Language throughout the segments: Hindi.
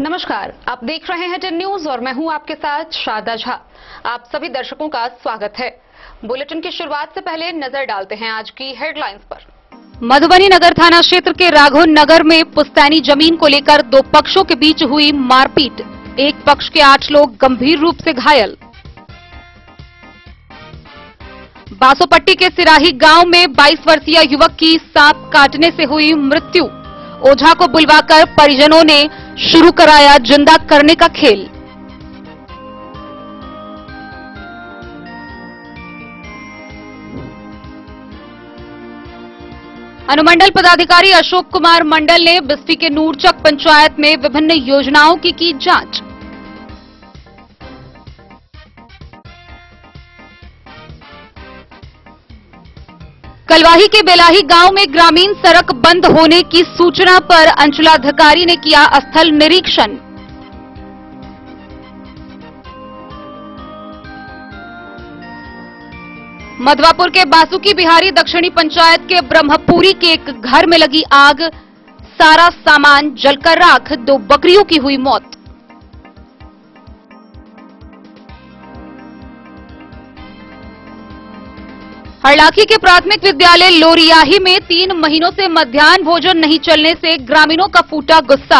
नमस्कार, आप देख रहे हैं 10 न्यूज और मैं हूं आपके साथ शारदा झा। आप सभी दर्शकों का स्वागत है। बुलेटिन की शुरुआत से पहले नजर डालते हैं आज की हेडलाइंस पर। मधुबनी नगर थाना क्षेत्र के राघव नगर में पुश्तैनी जमीन को लेकर दो पक्षों के बीच हुई मारपीट, एक पक्ष के 8 लोग गंभीर रूप से घायल। बासोपट्टी के सिराही गांव में 22 वर्षीय युवक की सांप काटने से हुई मृत्यु, ओझा को बुलवाकर परिजनों ने शुरू कराया जिंदा करने का खेल। अनुमंडल पदाधिकारी अशोक कुमार मंडल ने बिस्फी के नूरचक पंचायत में विभिन्न योजनाओं की जांच। कलवाही के बेलाही गांव में ग्रामीण सड़क बंद होने की सूचना पर अंचलाधिकारी ने किया स्थल निरीक्षण। मधवापुर के बासुकी बिहारी दक्षिणी पंचायत के ब्रह्मपुरी के एक घर में लगी आग, सारा सामान जलकर राख, 2 बकरियों की हुई मौत। हरलाखी के प्राथमिक विद्यालय लोरियाही में 3 महीनों से मध्याह्न भोजन नहीं चलने से ग्रामीणों का फूटा गुस्सा।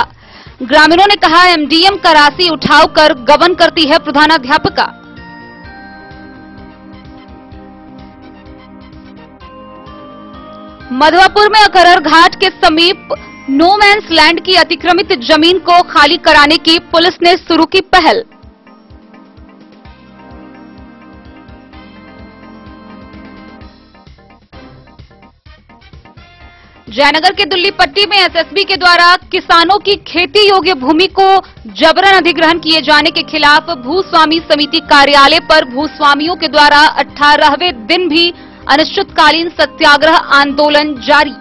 ग्रामीणों ने कहा एमडीएम का राशि उठाकर गबन करती है प्रधानाध्यापिका। मधवापुर में अकरर घाट के समीप नो मैंस लैंड की अतिक्रमित जमीन को खाली कराने की पुलिस ने शुरू की पहल। जयनगर के दुल्लीपट्टी में एसएसबी के द्वारा किसानों की खेती योग्य भूमि को जबरन अधिग्रहण किए जाने के खिलाफ भूस्वामी समिति कार्यालय पर भूस्वामियों के द्वारा 18वें दिन भी अनिश्चितकालीन सत्याग्रह आंदोलन जारी।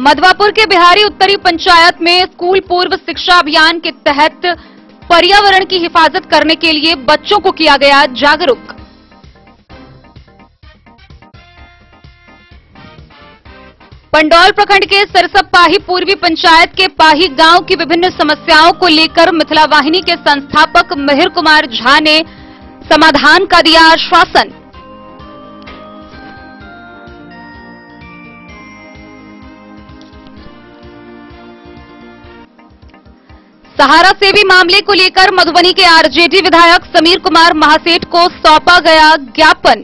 मधवापुर के बिहारी उत्तरी पंचायत में स्कूल पूर्व शिक्षा अभियान के तहत पर्यावरण की हिफाजत करने के लिए बच्चों को किया गया जागरूक। पंडौल प्रखंड के सरसप पाही पूर्वी पंचायत के पाही गांव की विभिन्न समस्याओं को लेकर मिथिला वाहिनी के संस्थापक मिहिर कुमार झा ने समाधान का दिया आश्वासन। सहारा सेवी मामले को लेकर मधुबनी के आरजेडी विधायक समीर कुमार महासेठ को सौंपा गया ज्ञापन।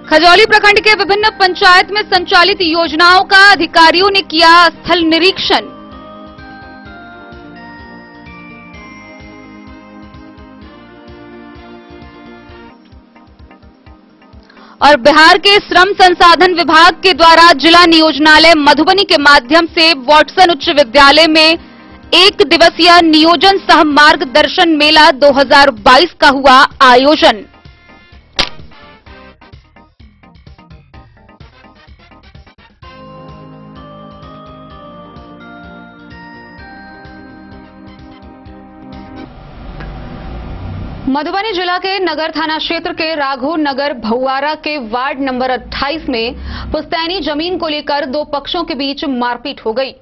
खजौली प्रखंड के विभिन्न पंचायत में संचालित योजनाओं का अधिकारियों ने किया स्थल निरीक्षण। और बिहार के श्रम संसाधन विभाग के द्वारा जिला नियोजनालय मधुबनी के माध्यम से वाटसन उच्च विद्यालय में 1 दिवसीय नियोजन सह मार्गदर्शन मेला 2022 का हुआ आयोजन। मधुबनी जिला के नगर थाना क्षेत्र के राघव नगर भौवारा के वार्ड नंबर 28 में पुश्तैनी जमीन को लेकर 2 पक्षों के बीच मारपीट हो गई।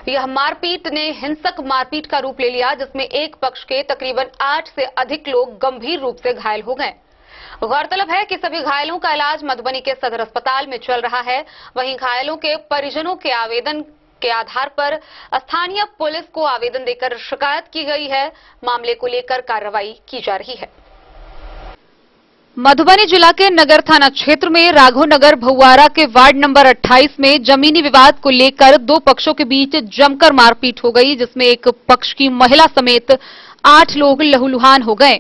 यह मारपीट ने हिंसक मारपीट का रूप ले लिया, जिसमें एक पक्ष के तकरीबन 8 से अधिक लोग गंभीर रूप से घायल हो गए। गौरतलब है कि सभी घायलों का इलाज मधुबनी के सदर अस्पताल में चल रहा है। वहीं घायलों के परिजनों के आवेदन के आधार पर स्थानीय पुलिस को आवेदन देकर शिकायत की गई है। मामले को लेकर कार्रवाई की जा रही है। मधुबनी जिला के नगर थाना क्षेत्र में राघव नगर भौवारा के वार्ड नंबर 28 में जमीनी विवाद को लेकर 2 पक्षों के बीच जमकर मारपीट हो गई, जिसमें एक पक्ष की महिला समेत 8 लोग लहूलुहान हो गए।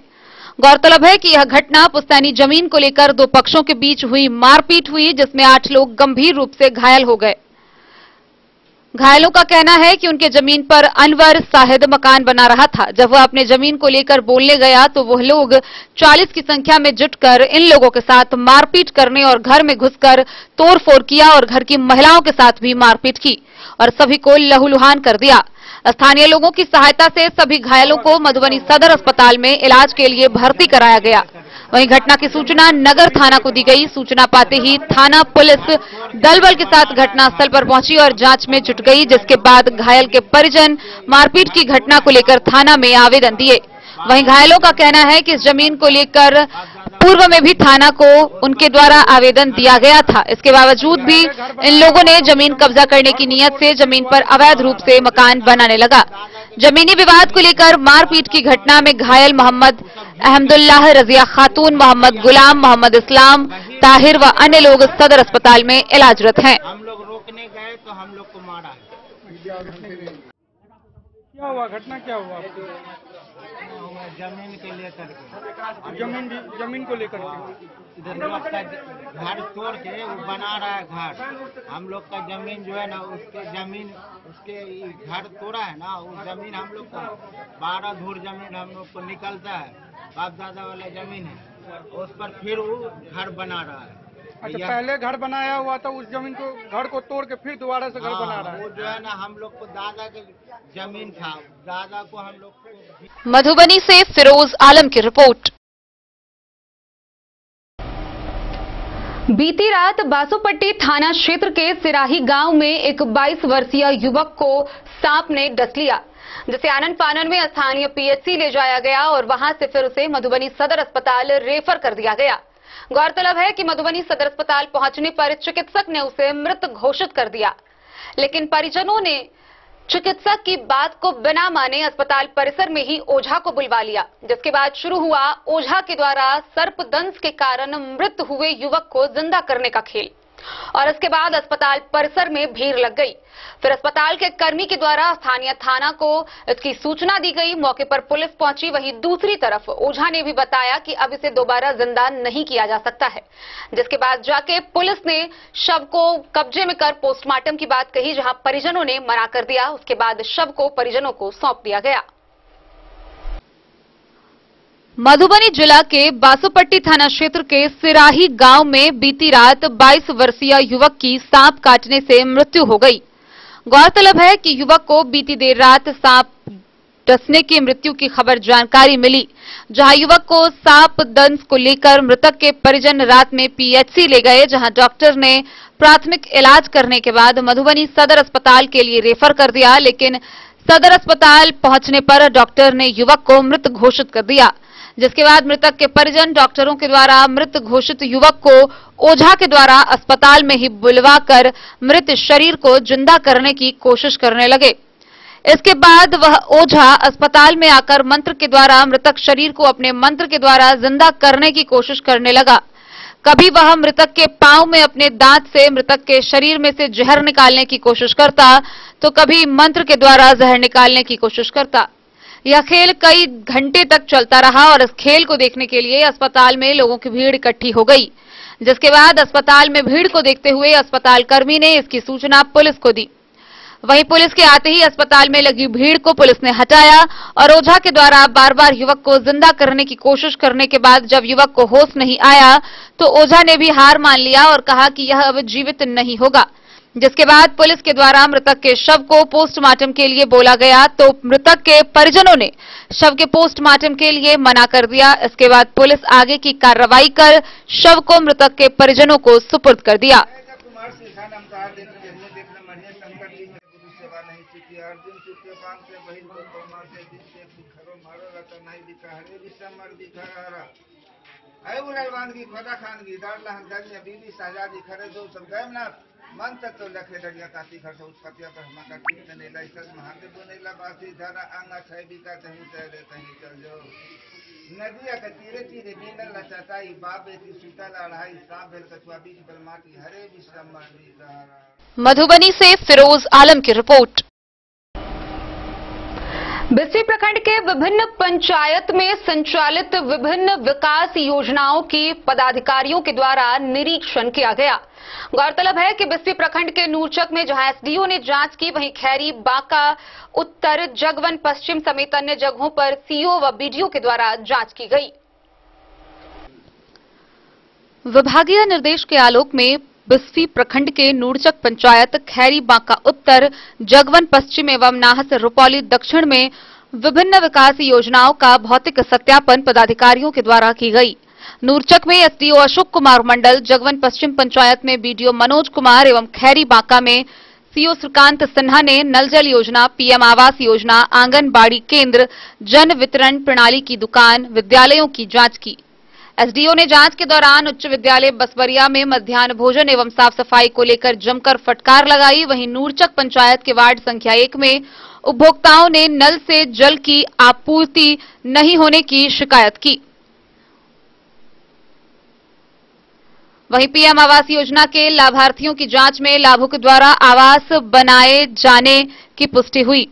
गौरतलब है कि यह घटना पुश्तैनी जमीन को लेकर 2 पक्षों के बीच हुई मारपीट हुई, जिसमें 8 लोग गंभीर रूप से घायल हो गए। घायलों का कहना है कि उनके जमीन पर अनवर साहिद मकान बना रहा था। जब वह अपने जमीन को लेकर बोलने गया तो वह लोग 40 की संख्या में जुटकर इन लोगों के साथ मारपीट करने और घर में घुसकर तोड़फोड़ किया और घर की महिलाओं के साथ भी मारपीट की और सभी को लहूलुहान कर दिया। स्थानीय लोगों की सहायता से सभी घायलों को मधुबनी सदर अस्पताल में इलाज के लिए भर्ती कराया गया। वहीं घटना की सूचना नगर थाना को दी गई। सूचना पाते ही थाना पुलिस दल बल के साथ घटनास्थल पर पहुंची और जांच में जुट गई, जिसके बाद घायल के परिजन मारपीट की घटना को लेकर थाना में आवेदन दिए। वहीं घायलों का कहना है कि इस जमीन को लेकर पूर्व में भी थाना को उनके द्वारा आवेदन दिया गया था। इसके बावजूद भी इन लोगों ने जमीन कब्जा करने की नीयत से जमीन पर अवैध रूप से मकान बनाने लगा। जमीनी विवाद को लेकर मारपीट की घटना में घायल मोहम्मद अहमदुल्लाह, रजिया खातून, मोहम्मद गुलाम, मोहम्मद इस्लाम, ताहिर व अन्य लोग सदर अस्पताल में इलाजरत हैं। हम लोग रोकने गए तो हम लोग को मारा। क्या हुआ? घटना क्या हुआ? जमीन के लेकर के जमीन को लेकर के इधर लोग का घर तोड़ के वो बना रहा है घर। हम लोग का जमीन जो है ना, उसके जमीन उसके घर तोड़ा है ना, उस जमीन हम लोग का 12 धूर जमीन हम लोग को निकलता है, बाप दादा वाला जमीन है, उस पर फिर वो घर बना रहा है। अच्छा, पहले घर बनाया हुआ था, उस जमीन को घर को तोड़ के फिर दोबारा से घर बना रहा है। वो जो है ना हम लोग को दादा के जमीन था, दादा को हम लोग को। मधुबनी से फिरोज आलम की रिपोर्ट। बीती रात बासोपट्टी थाना क्षेत्र के सिराही गांव में एक 22 वर्षीय युवक को सांप ने डस लिया, जिसे आनन फानन में स्थानीय पीएचसी ले जाया गया और वहां से फिर उसे मधुबनी सदर अस्पताल रेफर कर दिया गया। गौरतलब है कि मधुबनी सदर अस्पताल पहुंचने पर चिकित्सक ने उसे मृत घोषित कर दिया, लेकिन परिजनों ने चिकित्सक की बात को बिना माने अस्पताल परिसर में ही ओझा को बुलवा लिया, जिसके बाद शुरू हुआ ओझा के द्वारा सर्पदंश के कारण मृत हुए युवक को जिंदा करने का खेल। और इसके बाद अस्पताल परिसर में भीड़ लग गई। फिर अस्पताल के कर्मी के द्वारा स्थानीय थाना को इसकी सूचना दी गई। मौके पर पुलिस पहुंची। वहीं दूसरी तरफ ओझा ने भी बताया कि अब इसे दोबारा जिंदा नहीं किया जा सकता है, जिसके बाद जाके पुलिस ने शव को कब्जे में कर पोस्टमार्टम की बात कही, जहां परिजनों ने मना कर दिया। उसके बाद शव को परिजनों को सौंप दिया गया। मधुबनी जिला के बासोपट्टी थाना क्षेत्र के सिराही गांव में बीती रात 22 वर्षीय युवक की सांप काटने से मृत्यु हो गई। गौरतलब है कि युवक को बीती देर रात सांप डसने की मृत्यु की खबर जानकारी मिली, जहां युवक को सांप दंश को लेकर मृतक के परिजन रात में पीएचसी ले गए, जहां डॉक्टर ने प्राथमिक इलाज करने के बाद मधुबनी सदर अस्पताल के लिए रेफर कर दिया, लेकिन सदर अस्पताल पहुंचने पर डॉक्टर ने युवक को मृत घोषित कर दिया, जिसके बाद मृतक के परिजन डॉक्टरों के द्वारा मृत घोषित युवक को ओझा के द्वारा अस्पताल में ही बुलवाकर मृत शरीर को जिंदा करने की कोशिश करने लगे। इसके बाद वह ओझा अस्पताल में आकर मंत्र के द्वारा मृतक शरीर को अपने मंत्र के द्वारा जिंदा करने की कोशिश करने लगा। कभी वह मृतक के पांव में अपने दांत से मृतक के शरीर में से जहर निकालने की कोशिश करता, तो कभी मंत्र के द्वारा जहर निकालने की कोशिश करता। यह खेल कई घंटे तक चलता रहा और इस खेल को देखने के लिए अस्पताल में लोगों की भीड़ इकट्ठी हो गई, जिसके बाद अस्पताल में भीड़ को देखते हुए अस्पताल कर्मी ने इसकी सूचना पुलिस को दी। वहीं पुलिस के आते ही अस्पताल में लगी भीड़ को पुलिस ने हटाया और ओझा के द्वारा बार बार युवक को जिंदा करने की कोशिश करने के बाद जब युवक को होश नहीं आया तो ओझा ने भी हार मान लिया और कहा कि यह अब जीवित नहीं होगा, जिसके बाद पुलिस के द्वारा मृतक के शव को पोस्टमार्टम के लिए बोला गया, तो मृतक के परिजनों ने शव के पोस्टमार्टम के लिए मना कर दिया। इसके बाद पुलिस आगे की कार्रवाई कर शव को मृतक के परिजनों को सुपुर्द कर दिया। मन तक तो लखे डरिया काती खर से उत्पत्तिया पर हम का कीर्तन ने लाइसेंस महादेव बनेला बासी धारा आंगा छय बिका कहीं चले कहीं चल जाओ नदिया के तीरे तीरे बीनल लचताई बाबे की सुतल अढ़ाई सांप भेल कछुआ बीच पर माटी हरे विश्रम माटी सहारा। मधुबनी से फिरोज आलम की रिपोर्ट। बिस्फी प्रखंड के विभिन्न पंचायत में संचालित विभिन्न विकास योजनाओं की पदाधिकारियों के द्वारा निरीक्षण किया गया। गौरतलब है कि बिस्फी प्रखंड के नूरचक में जहां एसडीओ ने जांच की, वहीं खैरी, बांका उत्तर, जगवन पश्चिम समेत अन्य जगहों पर सीओ व बीडीओ के द्वारा जांच की गई। विभागीय निर्देश के आलोक में बिस्फी प्रखंड के नूरचक पंचायत, खैरी, बांका उत्तर, जगवन पश्चिम एवं नाहस रुपौली दक्षिण में विभिन्न विकास योजनाओं का भौतिक सत्यापन पदाधिकारियों के द्वारा की गई। नूरचक में एसडीओ अशोक कुमार मंडल, जगवन पश्चिम पंचायत में बीडीओ मनोज कुमार एवं खैरी बांका में सीओ श्रीकांत सिन्हा ने नल जल योजना, पीएम आवास योजना, आंगनबाड़ी केंद्र, जन वितरण प्रणाली की दुकान, विद्यालयों की जांच की। एसडीओ ने जांच के दौरान उच्च विद्यालय बसवरिया में मध्याह्न भोजन एवं साफ सफाई को लेकर जमकर फटकार लगाई। वहीं नूरचक पंचायत के वार्ड संख्या 1 में उपभोक्ताओं ने नल से जल की आपूर्ति नहीं होने की शिकायत की। वहीं पीएम आवास योजना के लाभार्थियों की जांच में लाभुक द्वारा आवास बनाए जाने की पुष्टि हुई।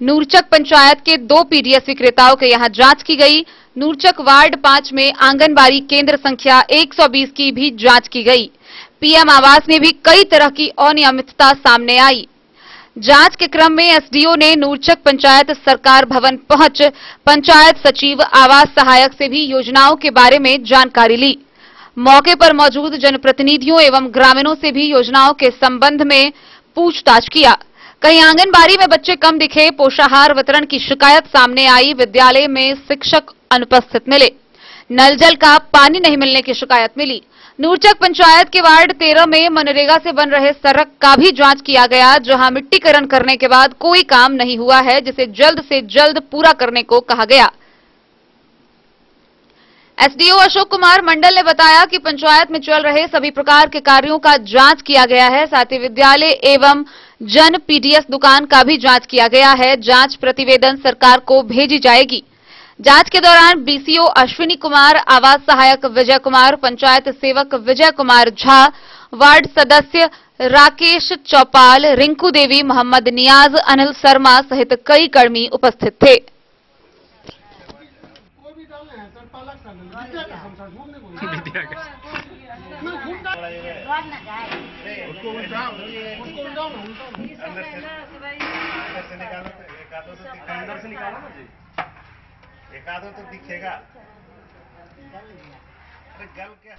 नूरचक पंचायत के 2 पीडीएस विक्रेताओं के यहां जांच की गई। नूरचक वार्ड 5 में आंगनबाड़ी केंद्र संख्या 120 की भी जांच की गई। पीएम आवास में भी कई तरह की अनियमितता सामने आई। जांच के क्रम में एसडीओ ने नूरचक पंचायत सरकार भवन पहुंच पंचायत सचिव, आवास सहायक से भी योजनाओं के बारे में जानकारी ली। मौके पर मौजूद जनप्रतिनिधियों एवं ग्रामीणों से भी योजनाओं के संबंध में पूछताछ किया। कहीं आंगनबाड़ी में बच्चे कम दिखे, पोषाहार वितरण की शिकायत सामने आई। विद्यालय में शिक्षक अनुपस्थित मिले, नल जल का पानी नहीं मिलने की शिकायत मिली। नूरचक पंचायत के वार्ड 13 में मनरेगा से बन रहे सड़क का भी जांच किया गया, जहां मिट्टीकरण करने के बाद कोई काम नहीं हुआ है, जिसे जल्द से जल्द पूरा करने को कहा गया। एसडीओ अशोक कुमार मंडल ने बताया कि पंचायत में चल रहे सभी प्रकार के कार्यों का जांच किया गया है। साथ ही विद्यालय एवं जन पीडीएस दुकान का भी जांच किया गया है। जांच प्रतिवेदन सरकार को भेजी जाएगी। जांच के दौरान बीसीओ अश्विनी कुमार, आवास सहायक विजय कुमार, पंचायत सेवक विजय कुमार झा, वार्ड सदस्य राकेश चौपाल, रिंकू देवी, मोहम्मद नियाज, अनिल शर्मा सहित कई कर्मी उपस्थित थे।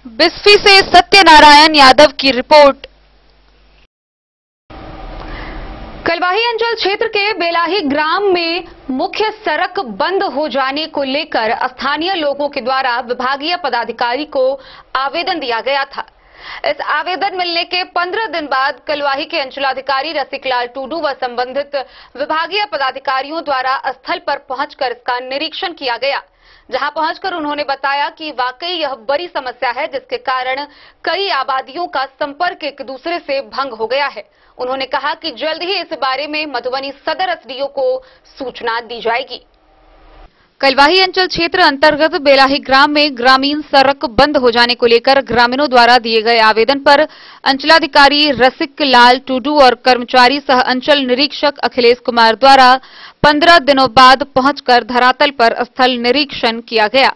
बिस्फी से सत्यनारायण यादव की रिपोर्ट। कलवाही अंचल क्षेत्र के बेलाही ग्राम में मुख्य सड़क बंद हो जाने को लेकर स्थानीय लोगों के द्वारा विभागीय पदाधिकारी को आवेदन दिया गया था। इस आवेदन मिलने के 15 दिन बाद कलवाही के अंचलाधिकारी रसिकलाल टूडू व संबंधित विभागीय पदाधिकारियों द्वारा स्थल पर पहुंचकर इसका निरीक्षण किया गया, जहां पहुंचकर उन्होंने बताया कि वाकई यह बड़ी समस्या है, जिसके कारण कई आबादियों का संपर्क एक दूसरे से भंग हो गया है। उन्होंने कहा कि जल्द ही इस बारे में मधुबनी सदर एसडीओ को सूचना दी जाएगी। कलवाही अंचल क्षेत्र अंतर्गत बेलाही ग्राम में ग्रामीण सड़क बंद हो जाने को लेकर ग्रामीणों द्वारा दिए गए आवेदन पर अंचलाधिकारी रसिकलाल टूडू और कर्मचारी सह अंचल निरीक्षक अखिलेश कुमार द्वारा 15 दिनों बाद पहुंचकर धरातल पर स्थल निरीक्षण किया गया।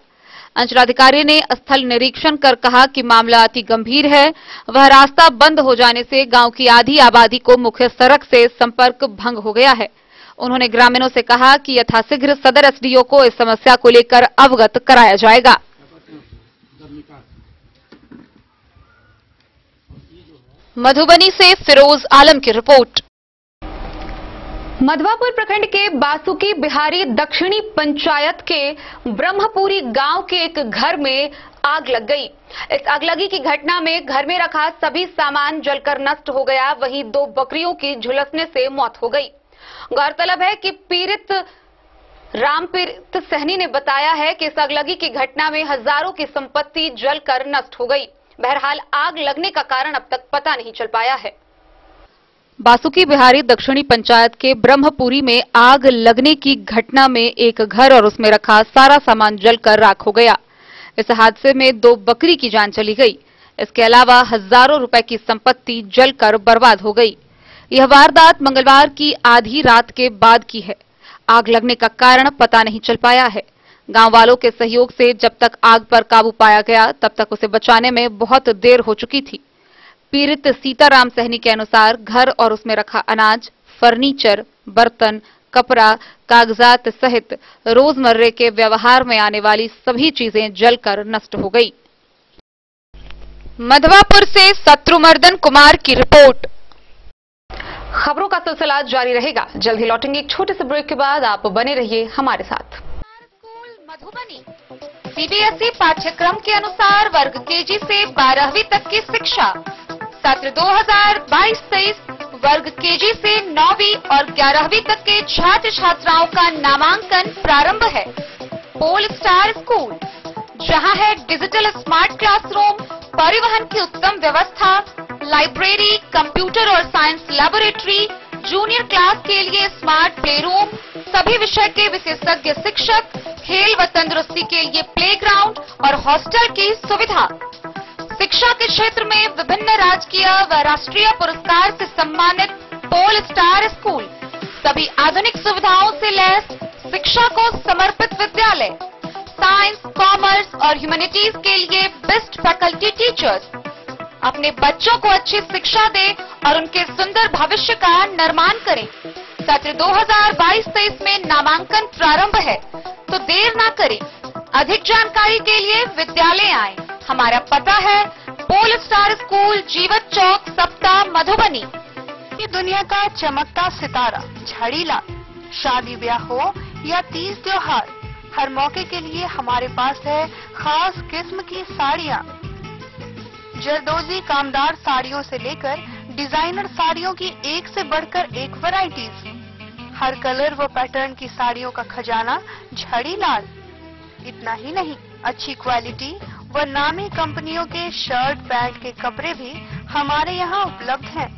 अंचलाधिकारी ने स्थल निरीक्षण कर कहा कि मामला अति गंभीर है। वह रास्ता बंद हो जाने से गांव की आधी आबादी को मुख्य सड़क से संपर्क भंग हो गया है। उन्होंने ग्रामीणों से कहा कि यथाशीघ्र सदर एसडीओ को इस समस्या को लेकर अवगत कराया जाएगा। मधुबनी से फिरोज आलम की रिपोर्ट। मधवापुर प्रखंड के बासुकी बिहारी दक्षिणी पंचायत के ब्रह्मपुरी गांव के एक घर में आग लग गई। इस आगलगी की घटना में घर में रखा सभी सामान जलकर नष्ट हो गया। वहीं 2 बकरियों की झुलसने से मौत हो गई। गौरतलब है कि पीड़ित रामप्रीत सहनी ने बताया है कि इस आगलगी की घटना में हजारों की संपत्ति जलकर नष्ट हो गई। बहरहाल आग लगने का कारण अब तक पता नहीं चल पाया है। बासुकी बिहारी दक्षिणी पंचायत के ब्रह्मपुरी में आग लगने की घटना में एक घर और उसमें रखा सारा सामान जलकर राख हो गया। इस हादसे में 2 बकरी की जान चली गई। इसके अलावा हजारों रुपए की संपत्ति जलकर बर्बाद हो गई। यह वारदात मंगलवार की आधी रात के बाद की है। आग लगने का कारण पता नहीं चल पाया है। गांव वालों के सहयोग से जब तक आग पर काबू पाया गया तब तक उसे बचाने में बहुत देर हो चुकी थी। पीड़ित सीताराम सहनी के अनुसार घर और उसमें रखा अनाज, फर्नीचर, बर्तन, कपड़ा, कागजात सहित रोजमर्रे के व्यवहार में आने वाली सभी चीजें जलकर नष्ट हो गई। मधवापुर से शत्रुमर्दन कुमार की रिपोर्ट। खबरों का सिलसिला जारी रहेगा। जल्द ही लौटेंगे एक छोटे से ब्रेक के बाद। आप बने रहिए हमारे साथ। स्कूल मधुबनी सीबीएसई पाठ्यक्रम के अनुसार वर्ग केजी से 12वीं तक की शिक्षा। सत्र 2022-23 वर्ग केजी से 9वीं और 11वीं तक के छात्र छात्राओं का नामांकन प्रारंभ है। पोल स्टार स्कूल, जहां है डिजिटल स्मार्ट क्लासरूम, परिवहन की उत्तम व्यवस्था, लाइब्रेरी, कंप्यूटर और साइंस लैबोरेटरी, जूनियर क्लास के लिए स्मार्ट प्ले रूम, सभी विषय के विशेषज्ञ शिक्षक, खेल व तंदुरुस्ती के लिए प्लेग्राउंड और हॉस्टल की सुविधा। शिक्षा के क्षेत्र में विभिन्न राजकीय व राष्ट्रीय पुरस्कार से सम्मानित पोल स्टार स्कूल, सभी आधुनिक सुविधाओं से लैस शिक्षा को समर्पित विद्यालय, साइंस, कॉमर्स और ह्यूमैनिटीज के लिए बेस्ट फैकल्टी टीचर्स। अपने बच्चों को अच्छी शिक्षा दें और उनके सुंदर भविष्य का निर्माण करें। सत्र 2022-23 में नामांकन प्रारंभ है, तो देर ना करें। अधिक जानकारी के लिए विद्यालय आएं। हमारा पता है पोल स्टार स्कूल, जीवत चौक, सप्ताह, मधुबनी। ये दुनिया का चमकता सितारा झड़ीलाल। शादी ब्याह हो या तीज त्योहार, हर मौके के लिए हमारे पास है खास किस्म की साड़ियाँ। जरदोजी कामदार साड़ियों से लेकर डिजाइनर साड़ियों की एक से बढ़कर एक वैरायटीज। हर कलर व पैटर्न की साड़ियों का खजाना झड़ीलाल। इतना ही नहीं, अच्छी क्वालिटी व नामी कंपनियों के शर्ट पैंट के कपड़े भी हमारे यहाँ उपलब्ध हैं।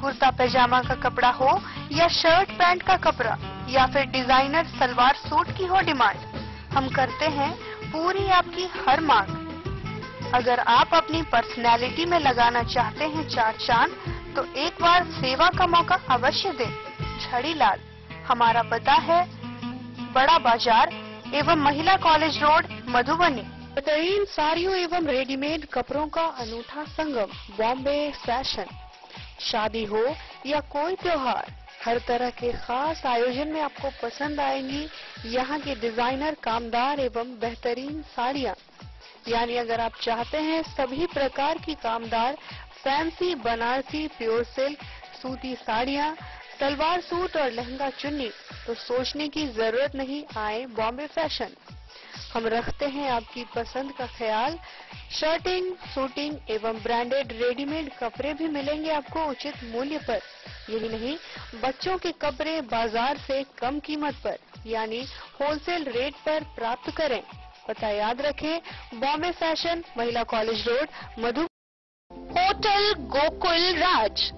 कुर्ता पैजामा का कपड़ा हो या शर्ट पैंट का कपड़ा या फिर डिजाइनर सलवार सूट की हो डिमांड, हम करते हैं पूरी आपकी हर मांग। अगर आप अपनी पर्सनैलिटी में लगाना चाहते हैं चार चांद, तो एक बार सेवा का मौका अवश्य दें। झड़ीलाल, हमारा पता है बड़ा बाजार एवं महिला कॉलेज रोड, मधुबनी। बेहतरीन साड़ियों एवं रेडीमेड कपड़ों का अनूठा संगम, बॉम्बे फैशन। शादी हो या कोई त्योहार, हर तरह के खास आयोजन में आपको पसंद आएंगी यहाँ की डिजाइनर, कामदार एवं बेहतरीन साड़ियाँ। यानी अगर आप चाहते हैं सभी प्रकार की कामदार, फैंसी, बनारसी, प्योर सिल्क, सूती साड़ियाँ, सलवार सूट और लहंगा चुन्नी, तो सोचने की जरूरत नहीं, आए बॉम्बे फैशन। हम रखते हैं आपकी पसंद का ख्याल। शर्टिंग, सूटिंग एवं ब्रांडेड रेडीमेड कपड़े भी मिलेंगे आपको उचित मूल्य पर। यही नहीं, बच्चों के कपड़े बाजार से कम कीमत पर यानी होलसेल रेट पर प्राप्त करें। पता याद रखें, बॉम्बे फैशन, महिला कॉलेज रोड, मधु। होटल गोकुल राज।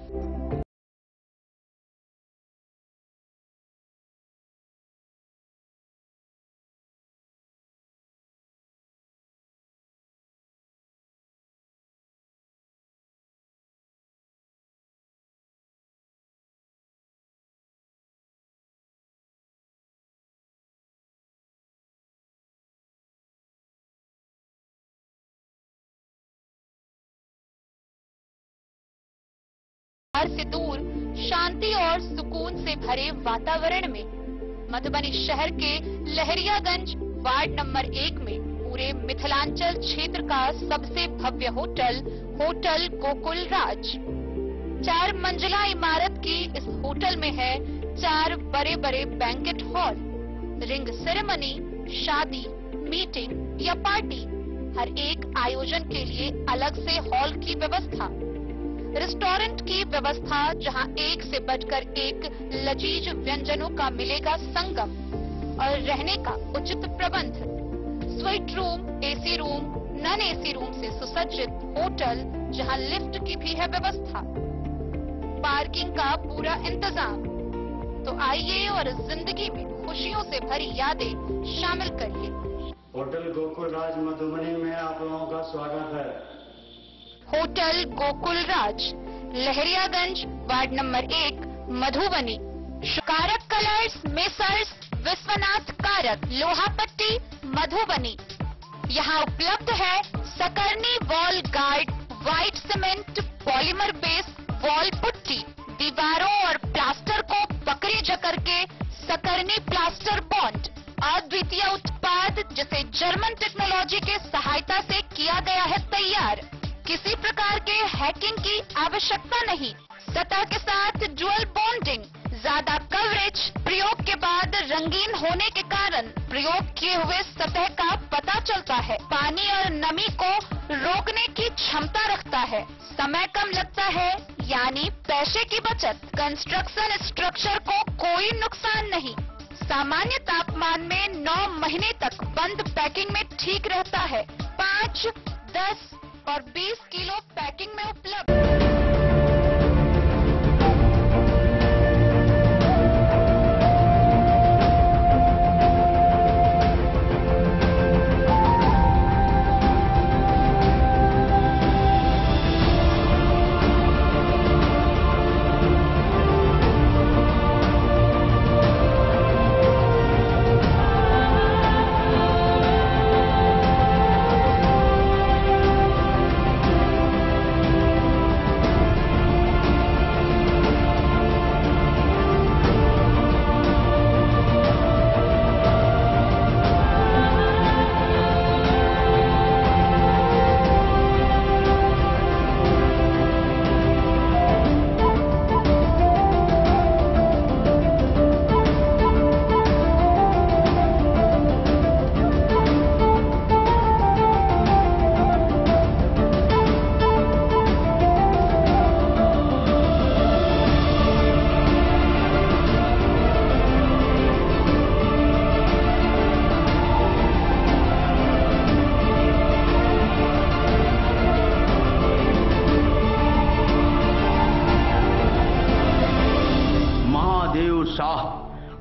से दूर शांति और सुकून से भरे वातावरण में मधुबनी शहर के लहरियागंज वार्ड नंबर 1 में पूरे मिथिलांचल क्षेत्र का सबसे भव्य होटल, होटल गोकुल राज। 4 मंजिला इमारत की इस होटल में है 4 बड़े बड़े बैंकेट हॉल, रिंग सेरेमनी, शादी, मीटिंग या पार्टी, हर एक आयोजन के लिए अलग से हॉल की व्यवस्था, रेस्टोरेंट की व्यवस्था जहां एक से बढ़कर एक लजीज व्यंजनों का मिलेगा संगम, और रहने का उचित प्रबंध, suite room, AC room, non AC room से सुसज्जित होटल जहां लिफ्ट की भी है व्यवस्था, पार्किंग का पूरा इंतजाम। तो आइए और जिंदगी में खुशियों से भरी यादें शामिल करिए। होटल गोकुल राज मधुबनी में आप लोगों का स्वागत है। होटल गोकुल राज, लहरियागंज वार्ड नंबर 1, मधुबनी। कारक कलर्स, मेसर्स विश्वनाथ कारक, लोहापट्टी, मधुबनी। यहाँ उपलब्ध है सकरनी wall guard, white cement, polymer base wall putty. दीवारों और प्लास्टर को पकड़ी जकड़ के सकरनी प्लास्टर बॉन्ड, अद्वितीय उत्पाद जिसे जर्मन टेक्नोलॉजी के सहायता से किया गया है तैयार। किसी प्रकार के हैकिंग की आवश्यकता नहीं। सतह के साथ डुअल बॉन्डिंग, ज्यादा कवरेज, प्रयोग के बाद रंगीन होने के कारण प्रयोग किए हुए सतह का पता चलता है। पानी और नमी को रोकने की क्षमता रखता है। समय कम लगता है यानी पैसे की बचत। कंस्ट्रक्शन स्ट्रक्चर को कोई नुकसान नहीं। सामान्य तापमान में 9 महीने तक बंद पैकिंग में ठीक रहता है। 5, 10 और 20 किलो पैकिंग में उपलब्ध।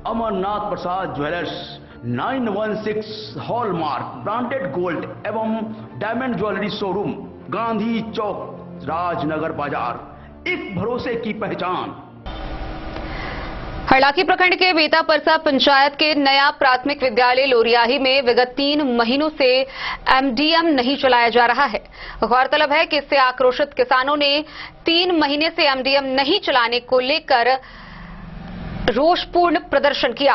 अमरनाथ प्रसाद ज्वेलर्स 916 हॉलमार्क ब्रांडेड गोल्ड एवं डायमंड ज्वेलरी शोरूम, गांधी चौक, राजनगर बाजार, एक भरोसे की पहचान। हरलाखी प्रखंड के बेता परसा पंचायत के नया प्राथमिक विद्यालय लोरियाही में विगत 3 महीनों से एमडीएम नहीं चलाया जा रहा है। गौरतलब है कि इससे आक्रोशित किसानों ने 3 महीने से एमडीएम नहीं चलाने को लेकर रोषपूर्ण प्रदर्शन किया।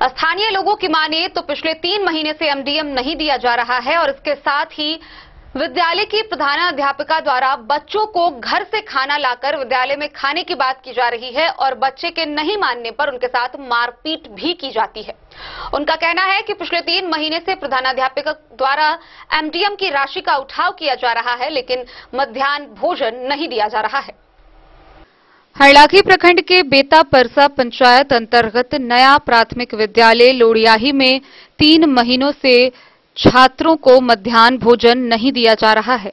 स्थानीय लोगों की माने तो पिछले 3 महीने से एमडीएम नहीं दिया जा रहा है और इसके साथ ही विद्यालय की प्रधानाध्यापिका द्वारा बच्चों को घर से खाना लाकर विद्यालय में खाने की बात की जा रही है और बच्चे के नहीं मानने पर उनके साथ मारपीट भी की जाती है। उनका कहना है कि पिछले 3 महीने से प्रधानाध्यापिका द्वारा एमडीएम की राशि का उठाव किया जा रहा है, लेकिन मध्याह्न भोजन नहीं दिया जा रहा है। हरलाखी प्रखंड के बेता परसा पंचायत अंतर्गत नया प्राथमिक विद्यालय लोरियाही में 3 महीनों से छात्रों को मध्याह्न भोजन नहीं दिया जा रहा है।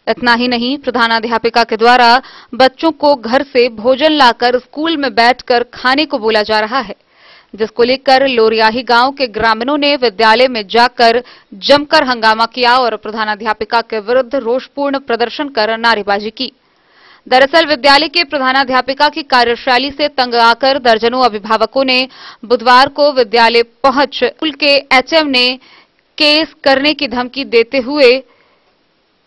इतना ही नहीं, प्रधानाध्यापिका के द्वारा बच्चों को घर से भोजन लाकर स्कूल में बैठकर खाने को बोला जा रहा है, जिसको लेकर लोरियाही गांव के ग्रामीणों ने विद्यालय में जाकर जमकर हंगामा किया और प्रधानाध्यापिका के विरुद्ध रोषपूर्ण प्रदर्शन कर नारेबाजी की। दरअसल विद्यालय के प्रधानाध्यापिका की कार्यशैली से तंग आकर दर्जनों अभिभावकों ने बुधवार को विद्यालय पहुंच स्कूल के एचएम ने केस करने की धमकी देते हुए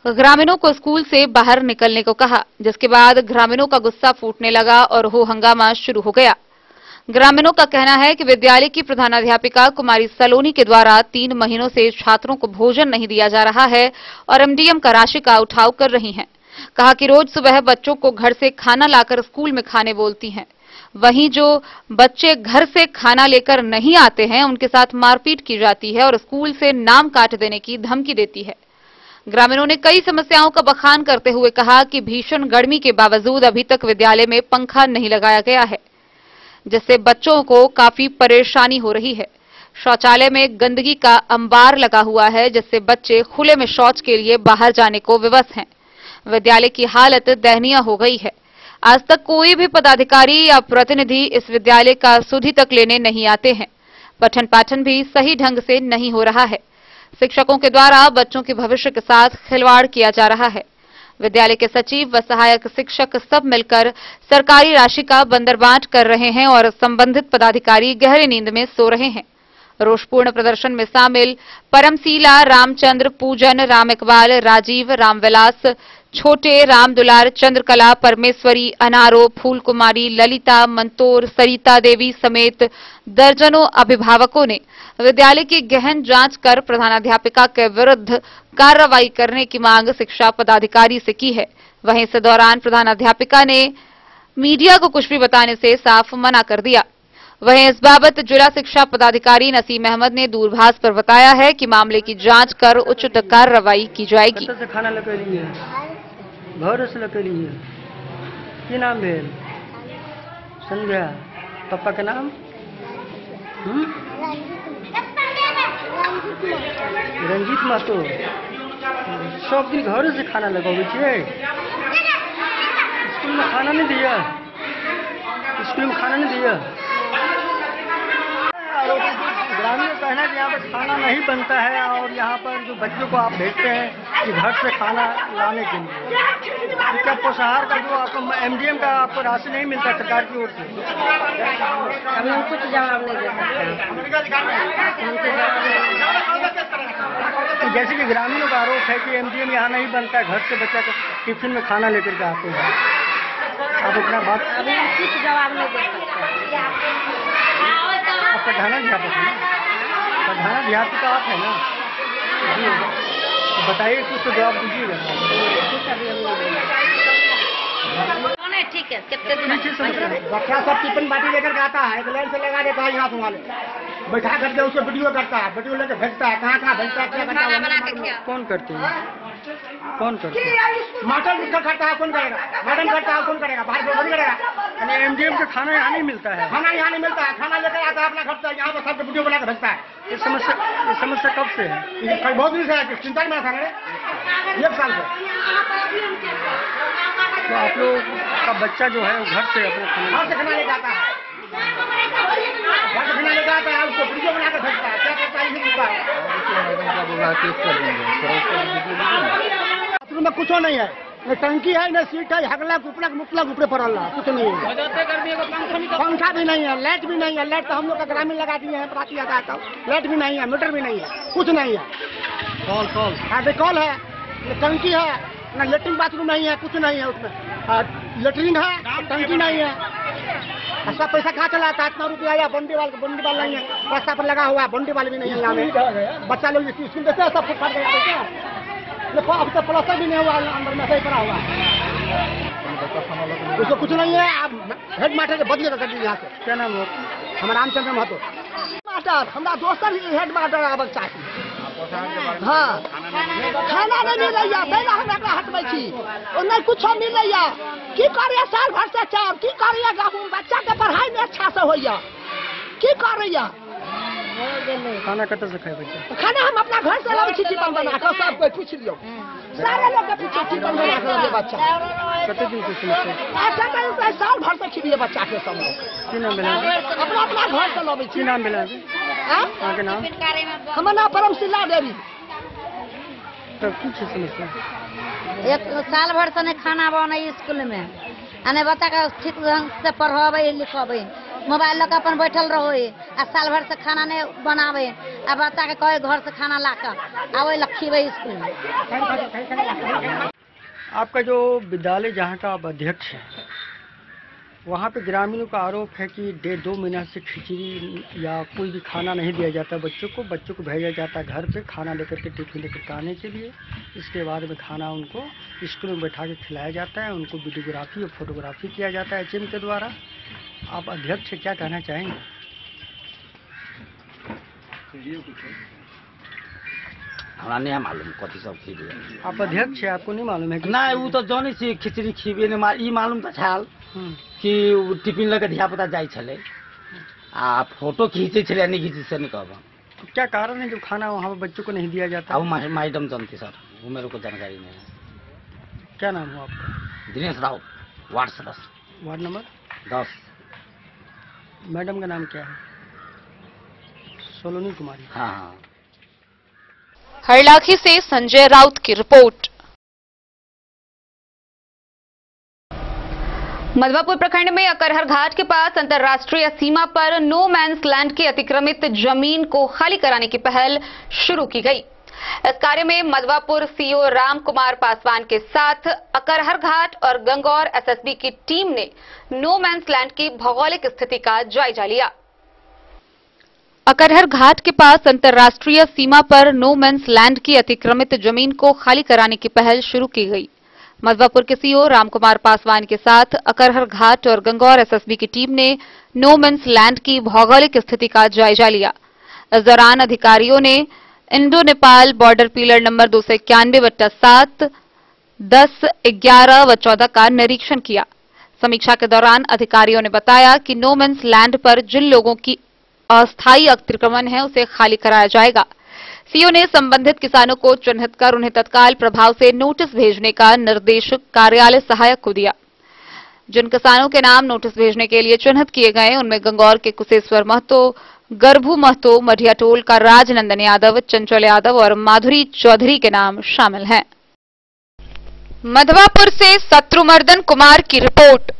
ग्रामीणों को स्कूल से बाहर निकलने को कहा, जिसके बाद ग्रामीणों का गुस्सा फूटने लगा और हो हंगामा शुरू हो गया। ग्रामीणों का कहना है कि विद्यालय की प्रधानाध्यापिका कुमारी सलोनी के द्वारा 3 महीनों से छात्रों को भोजन नहीं दिया जा रहा है और एमडीएम का राशि का उठाव कर रही हैं। कहा कि रोज सुबह बच्चों को घर से खाना लाकर स्कूल में खाने बोलती हैं। वहीं जो बच्चे घर से खाना लेकर नहीं आते हैं उनके साथ मारपीट की जाती है और स्कूल से नाम काट देने की धमकी देती है। ग्रामीणों ने कई समस्याओं का बखान करते हुए कहा कि भीषण गर्मी के बावजूद अभी तक विद्यालय में पंखा नहीं लगाया गया है, जिससे बच्चों को काफी परेशानी हो रही है। शौचालय में गंदगी का अंबार लगा हुआ है, जिससे बच्चे खुले में शौच के लिए बाहर जाने को विवश हैं। विद्यालय की हालत दयनीय हो गई है। आज तक कोई भी पदाधिकारी या प्रतिनिधि इस विद्यालय का सुधि तक लेने नहीं आते हैं। पठन पाठन भी सही ढंग से नहीं हो रहा है। शिक्षकों के द्वारा बच्चों के भविष्य के साथ खिलवाड़ किया जा रहा है। विद्यालय के सचिव व सहायक शिक्षक सब मिलकर सरकारी राशि का बंदरबांट कर रहे हैं और संबंधित पदाधिकारी गहरी नींद में सो रहे हैं। रोषपूर्ण प्रदर्शन में शामिल परमशीला, रामचंद्र, पूजन, राम इकबाल, राजीव, रामविलास, छोटे, रामदुलार, चंद्रकला, परमेश्वरी, अनारो, फूल कुमारी, ललिता, मंतोर, सरिता देवी समेत दर्जनों अभिभावकों ने विद्यालय की गहन जांच कर प्रधानाध्यापिका के विरुद्ध कार्रवाई करने की मांग शिक्षा पदाधिकारी से की है। वहीं इस दौरान प्रधानाध्यापिका ने मीडिया को कुछ भी बताने से साफ मना कर दिया। वहीं इस बाबत जिला शिक्षा पदाधिकारी नसीम अहमद ने दूरभाष पर बताया है कि मामले की जांच कर उचित कार्रवाई की जाएगी। खाना लकड़ी है, घर से लकड़ी है, की नाम है? संध्या। पापा का नाम? रंजीत मातो। सब दिन घर से खाना लगावे छे। स्कूल में खाना नहीं दिया? स्कूल में खाना नहीं दिया? ग्रामीण का कहना है कि यहाँ पर खाना नहीं बनता है और यहाँ पर जो बच्चों को आप भेजते हैं कि घर से खाना लाने के लिए, क्या पोषाहार का जो आपको MDM का आपको राशि नहीं मिलता सरकार की ओर से? हम लोग कुछ जवाब नहीं दे सकते। जैसे कि ग्रामीणों का आरोप है कि MDM यहाँ नहीं बनता है, घर से बच्चा को टिफिन में खाना लेकर के आते हैं। आप अपना बात अभी हम कुछ जवाब नहीं दे सकते। प्रधानाध्यापक है ना, प्रधानाध्यापिका आप है ना, तो बताइए कुछ तो जवाब दीजिएगा। ठीक है, कितने दिन बच्चा सब टिफिन बाटी लेकर आता है, एक लाइन से लगा देता है, यहाँ संभाले बैठा करके उसको वीडियो करता है, वीडियो लेकर भेजता है, कहाँ भेजता है, क्या करता है, कौन करते हैं, कौन करते हैं? मटन उसका करता है, कौन करेगा? मटन करता है, कौन करेगा? बाहर से नहीं करेगा। MDM का खाना यहाँ नहीं मिलता है, खाना यहाँ नहीं मिलता है, खाना लेकर आता है अपना घर से, यहाँ पर सबको वीडियो बनाकर भेजता है। ये समस्या कब से है? बहुत दिन से है, चिंता में था, 1 साल से। तो आप लोग का बच्चा जो है वो घर से अपना खाना लेकर आता है, घर से खाना लेकर आता है, उसको वीडियो बनाकर भेजता है, क्या करता है? बाथरूम में कुछ नहीं है, न टंकी है, न सीट है, हगला कुपलक मुपलक ऊपरे पड़ल रहा, कुछ नहीं है। पंखा भी नहीं है, लाइट भी नहीं है। लाइट तो हम लोग का ग्रामीण लगा दिए हैं, प्राची आता है, लाइट भी नहीं है, मीटर भी नहीं है, कुछ नहीं है। कॉल है, टंकी है, न लेट्रिन बाथरूम नहीं है, कुछ नहीं है उसमें। लेट्रिन है, टंकी नहीं है। अच्छा पैसा कहाँ चला आता है? इतना रुपया या बंडी वाल नहीं है, रास्ता पर लगा हुआ है, बंडी वाल भी नहीं है यहाँ में। बच्चा लोग स्कूल देते हैं, सब फुटपाथ गया देते हैं, अब तक प्लास्टर भी नहीं हुआ, अंदर में सही पड़ा हुआ है, उसको कुछ नहीं है। आप हेड मास्टर के बदले कर दीजिए यहाँ से। क्या नाम है? हमारा रामचंद्र महतो। मास्टर हमारा दोस्त हेड मास्टर आबक चाहिए। हाँ, खाना नहीं मिल रही है, पहले हम एक हटबै छी, नहीं कुछ मिल रही है। की करिए साल भर से चार, की करिए गाँव बच्चा के पढ़ाई में अच्छा से होइया, की करिए? खाना कत से खाए बच्चा? खाना हम अपना घर से लावे छी, टिफिन बना के, सब कोई पूछ लियो, सारे लोग के पूछे टिफिन बना के लावे बच्चा। कते दिन से समस्या? ऐसा साल भर से खिलिए बच्चा के सब लोग। की नाम मिला? अपना घर से लावे छी। की नाम मिला? हां के नाम? हमर नाम परमशीला देवी। तो कुछ समस्या? एक साल भर से नहीं खाना बने स्कूल में, आने बच्चा का ठीक ढंग से पढ़ावे लिखावे, मोबाइल लगा अपन बैठल रहो, आ साल भर से खाना नहीं बनावे, आ बच्चा के कहे घर से खाना लाकर आवे लखीवे स्कूल में। आपका जो विद्यालय जहाँ का आप अध्यक्ष है, वहाँ पे ग्रामीणों का आरोप है कि 1.5-2 महीना से खिचड़ी या कोई भी खाना नहीं दिया जाता बच्चों को भेजा जाता है घर पे खाना लेकर के, टिफिन लेकर के आने के लिए। इसके बाद में खाना उनको स्कूल में बैठा के खिलाया जाता है, उनको वीडियोग्राफी और फोटोग्राफी किया जाता है HM के द्वारा। आप अध्यक्ष क्या कहना चाहेंगे? हमरा नहीं मालूम कथी सब खिचड़ी। आप अध्यक्ष है, आपको नहीं मालूम है? नहीं, वो तो जाने छी खिचड़ी खिबे नहीं, मालूम तो छाल कि टिफिन लेके धिया पुता जाय छले, आ फोटो खींचे छले, नहीं खींचे से नहीं कहब। क्या कारण है जो खाना वहाँ बच्चों को नहीं दिया जाता? अब मैडम जानती सर, वो मेरे को जानकारी नहीं है। क्या नाम हो आपका? दिनेश राव, वार्ड सदस्य, वार्ड नंबर 10। मैडम का नाम क्या है? सोलोनी कुमारी। हाँ। हरलाखी से संजय राउत की रिपोर्ट। मधवापुर प्रखंड में अकरहर घाट के पास अंतर्राष्ट्रीय सीमा पर नो मैंस लैंड की अतिक्रमित जमीन को खाली कराने की पहल शुरू की गई। इस कार्य में मधवापुर सीओ राम कुमार पासवान के साथ अकरहर घाट और गंगौर एसएसबी की टीम ने नो मैंस लैंड की भौगोलिक स्थिति का जायजा लिया। अकरहर घाट के पास अंतर्राष्ट्रीय सीमा पर नो मैंस लैंड की अतिक्रमित जमीन को खाली कराने की पहल शुरू की गई। मधवापुर के सीओ रामकुमार पासवान के साथ अकरहर घाट और गंगौर एसएसबी की टीम ने नो मैंस लैंड की भौगोलिक स्थिति का जायजा लिया। इस दौरान अधिकारियों ने Indo Nepal border pillar number 291/7, 10, 11 व 14 का निरीक्षण किया। समीक्षा के दौरान अधिकारियों ने बताया कि नो मैंस लैंड पर जिन लोगों की अस्थायी अतिक्रमण है उसे खाली कराया जाएगा। सीओ ने संबंधित किसानों को चिन्हित कर उन्हें तत्काल प्रभाव से नोटिस भेजने का निर्देश कार्यालय सहायक को दिया। जिन किसानों के नाम नोटिस भेजने के लिए चिन्हित किए गए उनमें गंगौर के कुशेश्वर महतो, गर्भू महतो, मढ़ियाटोल का राजनंदन यादव, चंचल यादव और माधुरी चौधरी के नाम शामिल हैं। मधवापुर से शत्रुमर्दन कुमार की रिपोर्ट।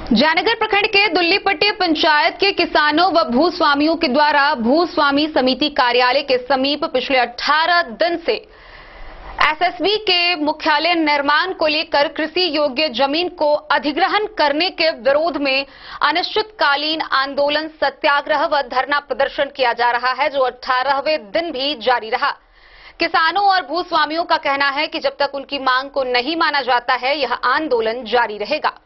जयनगर प्रखंड के दुल्लीपट्टी पंचायत के किसानों व भूस्वामियों के द्वारा भूस्वामी समिति कार्यालय के समीप पिछले 18 दिन से एसएसबी के मुख्यालय निर्माण को लेकर कृषि योग्य जमीन को अधिग्रहण करने के विरोध में अनिश्चितकालीन आंदोलन, सत्याग्रह व धरना प्रदर्शन किया जा रहा है, जो 18वें दिन भी जारी रहा। किसानों और भूस्वामियों का कहना है कि जब तक उनकी मांग को नहीं माना जाता है, यह आंदोलन जारी रहेगा।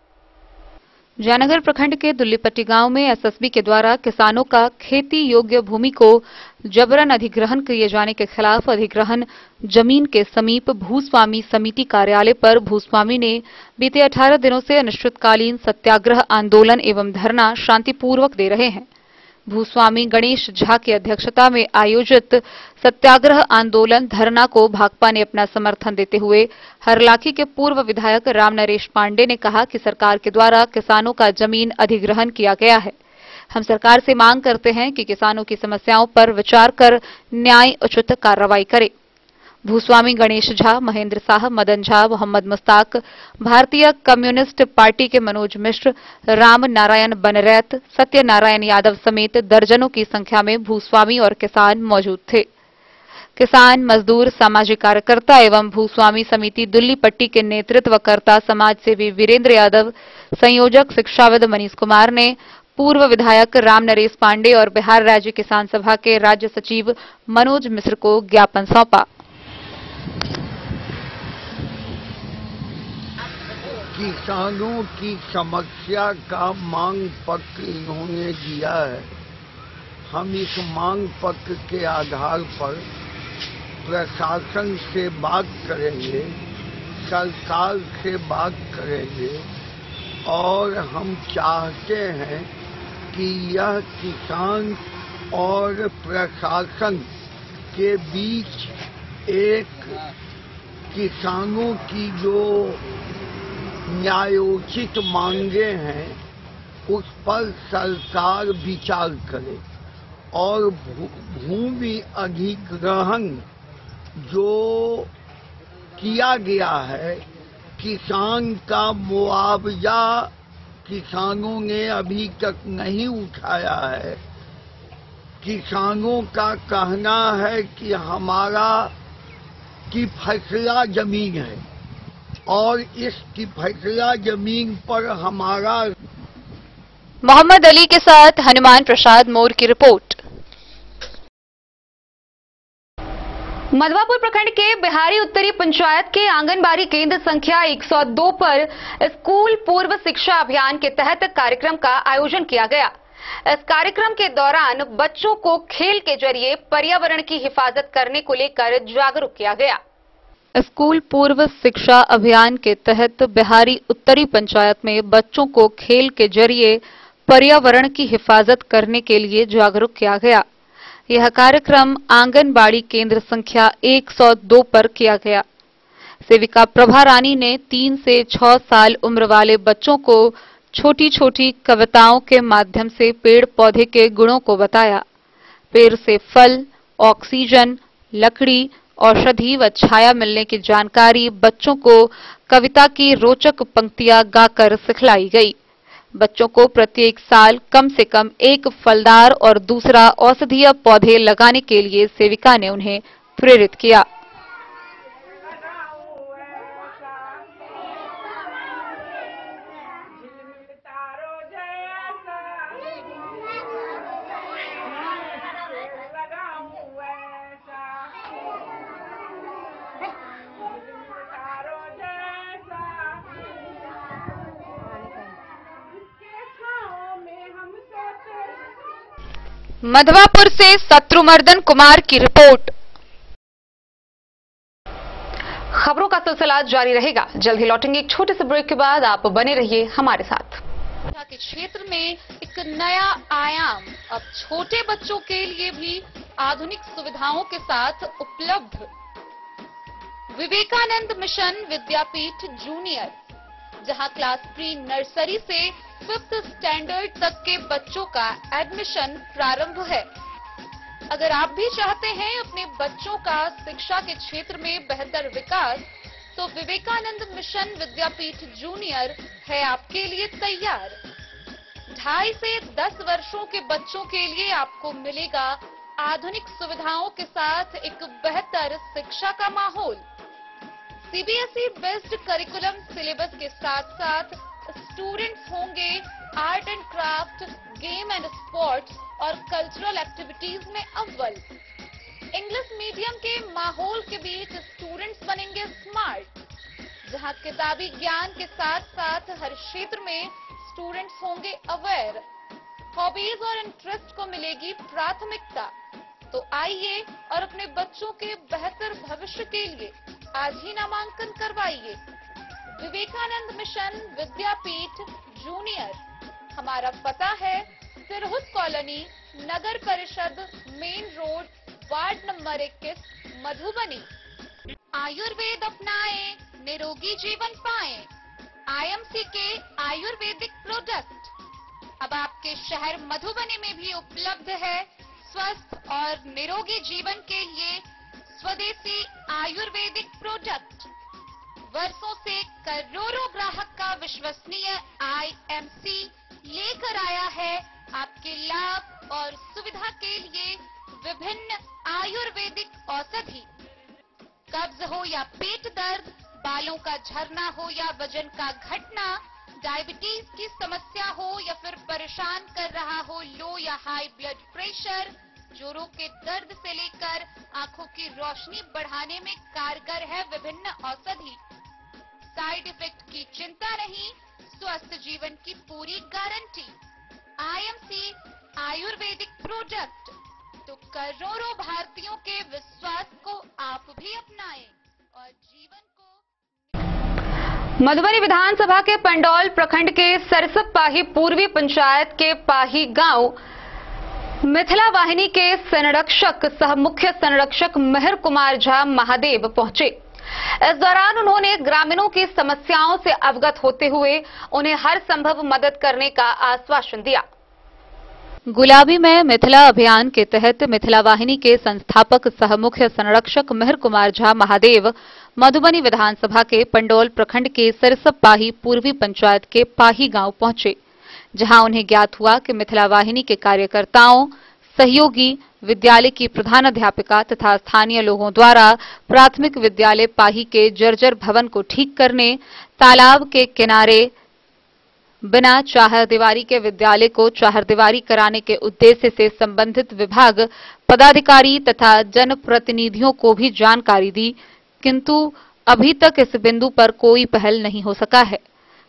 जयनगर प्रखंड के दुल्लीपट्टी गांव में एसएसबी के द्वारा किसानों का खेती योग्य भूमि को जबरन अधिग्रहण किए जाने के खिलाफ अधिग्रहण जमीन के समीप भूस्वामी समिति कार्यालय पर भूस्वामी ने बीते 18 दिनों से अनिश्चितकालीन सत्याग्रह आंदोलन एवं धरना शांतिपूर्वक दे रहे हैं। भूस्वामी गणेश झा की अध्यक्षता में आयोजित सत्याग्रह आंदोलन धरना को भाकपा ने अपना समर्थन देते हुए हरलाखी के पूर्व विधायक राम नरेश पांडे ने कहा कि सरकार के द्वारा किसानों का जमीन अधिग्रहण किया गया है। हम सरकार से मांग करते हैं कि किसानों की समस्याओं पर विचार कर न्याय उचित कार्रवाई करे। भूस्वामी गणेश झा, महेंद्र शाह, मदन झा, मोहम्मद मुस्ताक, भारतीय कम्युनिस्ट पार्टी के मनोज मिश्र, राम नारायण बनरैत, सत्यनारायण यादव समेत दर्जनों की संख्या में भूस्वामी और किसान मौजूद थे। किसान, मजदूर, सामाजिक कार्यकर्ता एवं भूस्वामी समिति दुल्लीपट्टी के नेतृत्वकर्ता समाज सेवी वीरेंद्र यादव, संयोजक शिक्षाविद मनीष कुमार ने पूर्व विधायक राम नरेश पांडे और बिहार राज्य किसान सभा के राज्य सचिव मनोज मिश्र को ज्ञापन सौंपा। किसानों की समस्या का मांग पत्र इन्होंने दिया है। हम इस मांग पत्र के आधार पर प्रशासन से बात करेंगे, सरकार से बात करेंगे और हम चाहते हैं कि यह किसान और प्रशासन के बीच एक किसानों की जो न्यायोचित मांगे हैं उस पर सरकार विचार करे और भूमि अधिग्रहण जो किया गया है, किसान का मुआवजा किसानों ने अभी तक नहीं उठाया है। किसानों का कहना है कि हमारा की फैसला जमीन है और इस की फैसला जमीन पर हमारा। मोहम्मद अली के साथ हनुमान प्रसाद मोर की रिपोर्ट। मधवापुर प्रखंड के बिहारी उत्तरी पंचायत के आंगनबाड़ी केंद्र संख्या 102 पर स्कूल पूर्व शिक्षा अभियान के तहत कार्यक्रम का आयोजन किया गया। इस कार्यक्रम के दौरान बच्चों को खेल के जरिए पर्यावरण की हिफाजत करने को लेकर जागरूक किया गया। स्कूल पूर्व शिक्षा अभियान के तहत बिहारी उत्तरी पंचायत में बच्चों को खेल के जरिए पर्यावरण की हिफाजत करने के लिए जागरूक किया गया। यह कार्यक्रम आंगनबाड़ी केंद्र संख्या 102 पर किया गया। सेविका प्रभा रानी ने 3 से 6 साल उम्र वाले बच्चों को छोटी छोटी कविताओं के माध्यम से पेड़ पौधे के गुणों को बताया। पेड़ से फल, ऑक्सीजन, लकड़ी औषधि व छाया मिलने की जानकारी बच्चों को कविता की रोचक पंक्तियां गाकर सिखलाई गई। बच्चों को प्रत्येक साल कम से कम एक फलदार और दूसरा औषधीय पौधे लगाने के लिए सेविका ने उन्हें प्रेरित किया। मधवापुर से शत्रुमर्दन कुमार की रिपोर्ट। खबरों का सिलसिला जारी रहेगा। जल्द ही लौटेंगे एक छोटे से ब्रेक के बाद। आप बने रहिए हमारे साथ। शिक्षा के क्षेत्र में एक नया आयाम अब छोटे बच्चों के लिए भी आधुनिक सुविधाओं के साथ उपलब्ध। विवेकानंद मिशन विद्यापीठ जूनियर, जहां क्लास प्री नर्सरी से 5th स्टैंडर्ड तक के बच्चों का एडमिशन प्रारंभ है। अगर आप भी चाहते हैं अपने बच्चों का शिक्षा के क्षेत्र में बेहतर विकास, तो विवेकानंद मिशन विद्यापीठ जूनियर है आपके लिए तैयार। 2.5 से 10 वर्षों के बच्चों के लिए आपको मिलेगा आधुनिक सुविधाओं के साथ एक बेहतर शिक्षा का माहौल। सीबीएसई बेस्ड करिकुलम सिलेबस के साथ साथ स्टूडेंट्स होंगे art and craft, game and sports और कल्चरल एक्टिविटीज में अव्वल। इंग्लिश मीडियम के माहौल के बीच स्टूडेंट्स बनेंगे स्मार्ट, जहां किताबी ज्ञान के साथ साथ हर क्षेत्र में स्टूडेंट्स होंगे अवेयर। हॉबीज और इंटरेस्ट को मिलेगी प्राथमिकता। तो आइए और अपने बच्चों के बेहतर भविष्य के लिए आज ही नामांकन करवाइए। विवेकानंद मिशन विद्यापीठ जूनियर। हमारा पता है सिरहुत कॉलोनी, नगर परिषद, main road, ward number 21, Madhubani. Ayurveda अपनाएं, निरोगी जीवन पाएं। आईएमसी के आयुर्वेदिक प्रोडक्ट अब आपके शहर मधुबनी में भी उपलब्ध है। स्वस्थ और निरोगी जीवन के लिए स्वदेशी आयुर्वेदिक प्रोडक्ट। वर्षों से करोड़ों ग्राहक का विश्वसनीय आईएमसी लेकर आया है आपके लाभ और सुविधा के लिए विभिन्न आयुर्वेदिक औषधि। कब्ज हो या पेट दर्द, बालों का झरना हो या वजन का घटना, डायबिटीज की समस्या हो या फिर परेशान कर रहा हो लो या हाई ब्लड प्रेशर, जोड़ों के दर्द से लेकर आंखों की रोशनी बढ़ाने में कारगर है विभिन्न औषधि। साइड इफेक्ट की चिंता नहीं, स्वस्थ जीवन की पूरी गारंटी। आईएमसी आयुर्वेदिक प्रोडक्ट, तो करोड़ों भारतीयों के विश्वास को आप भी अपनाएं और जीवन को। मधुबनी विधानसभा के पंडौल प्रखंड के सरसप पाही पूर्वी पंचायत के पाही गांव मिथिला वाहिनी के संरक्षक सह मुख्य संरक्षक मेहर कुमार झा महादेव पहुंचे। इस दौरान उन्होंने ग्रामीणों की समस्याओं से अवगत होते हुए उन्हें हर संभव मदद करने का आश्वासन दिया। गुलाबी में मिथिला अभियान के तहत मिथिला वाहिनी के संस्थापक सह मुख्य संरक्षक मेहर कुमार झा महादेव मधुबनी विधानसभा के पंडौल प्रखंड के सरसप पाही पूर्वी पंचायत के पाही गांव पहुंचे, जहां उन्हें ज्ञात हुआ कि मिथिला वाहिनी के कार्यकर्ताओं, सहयोगी, विद्यालय की प्रधानाध्यापिका तथा स्थानीय लोगों द्वारा प्राथमिक विद्यालय पाही के जर्जर भवन को ठीक करने, तालाब के किनारे बिना चाहरदीवारी के विद्यालय को चाहरदीवारी कराने के उद्देश्य से संबंधित विभाग पदाधिकारी तथा जनप्रतिनिधियों को भी जानकारी दी, किंतु अभी तक इस बिंदु पर कोई पहल नहीं हो सका है।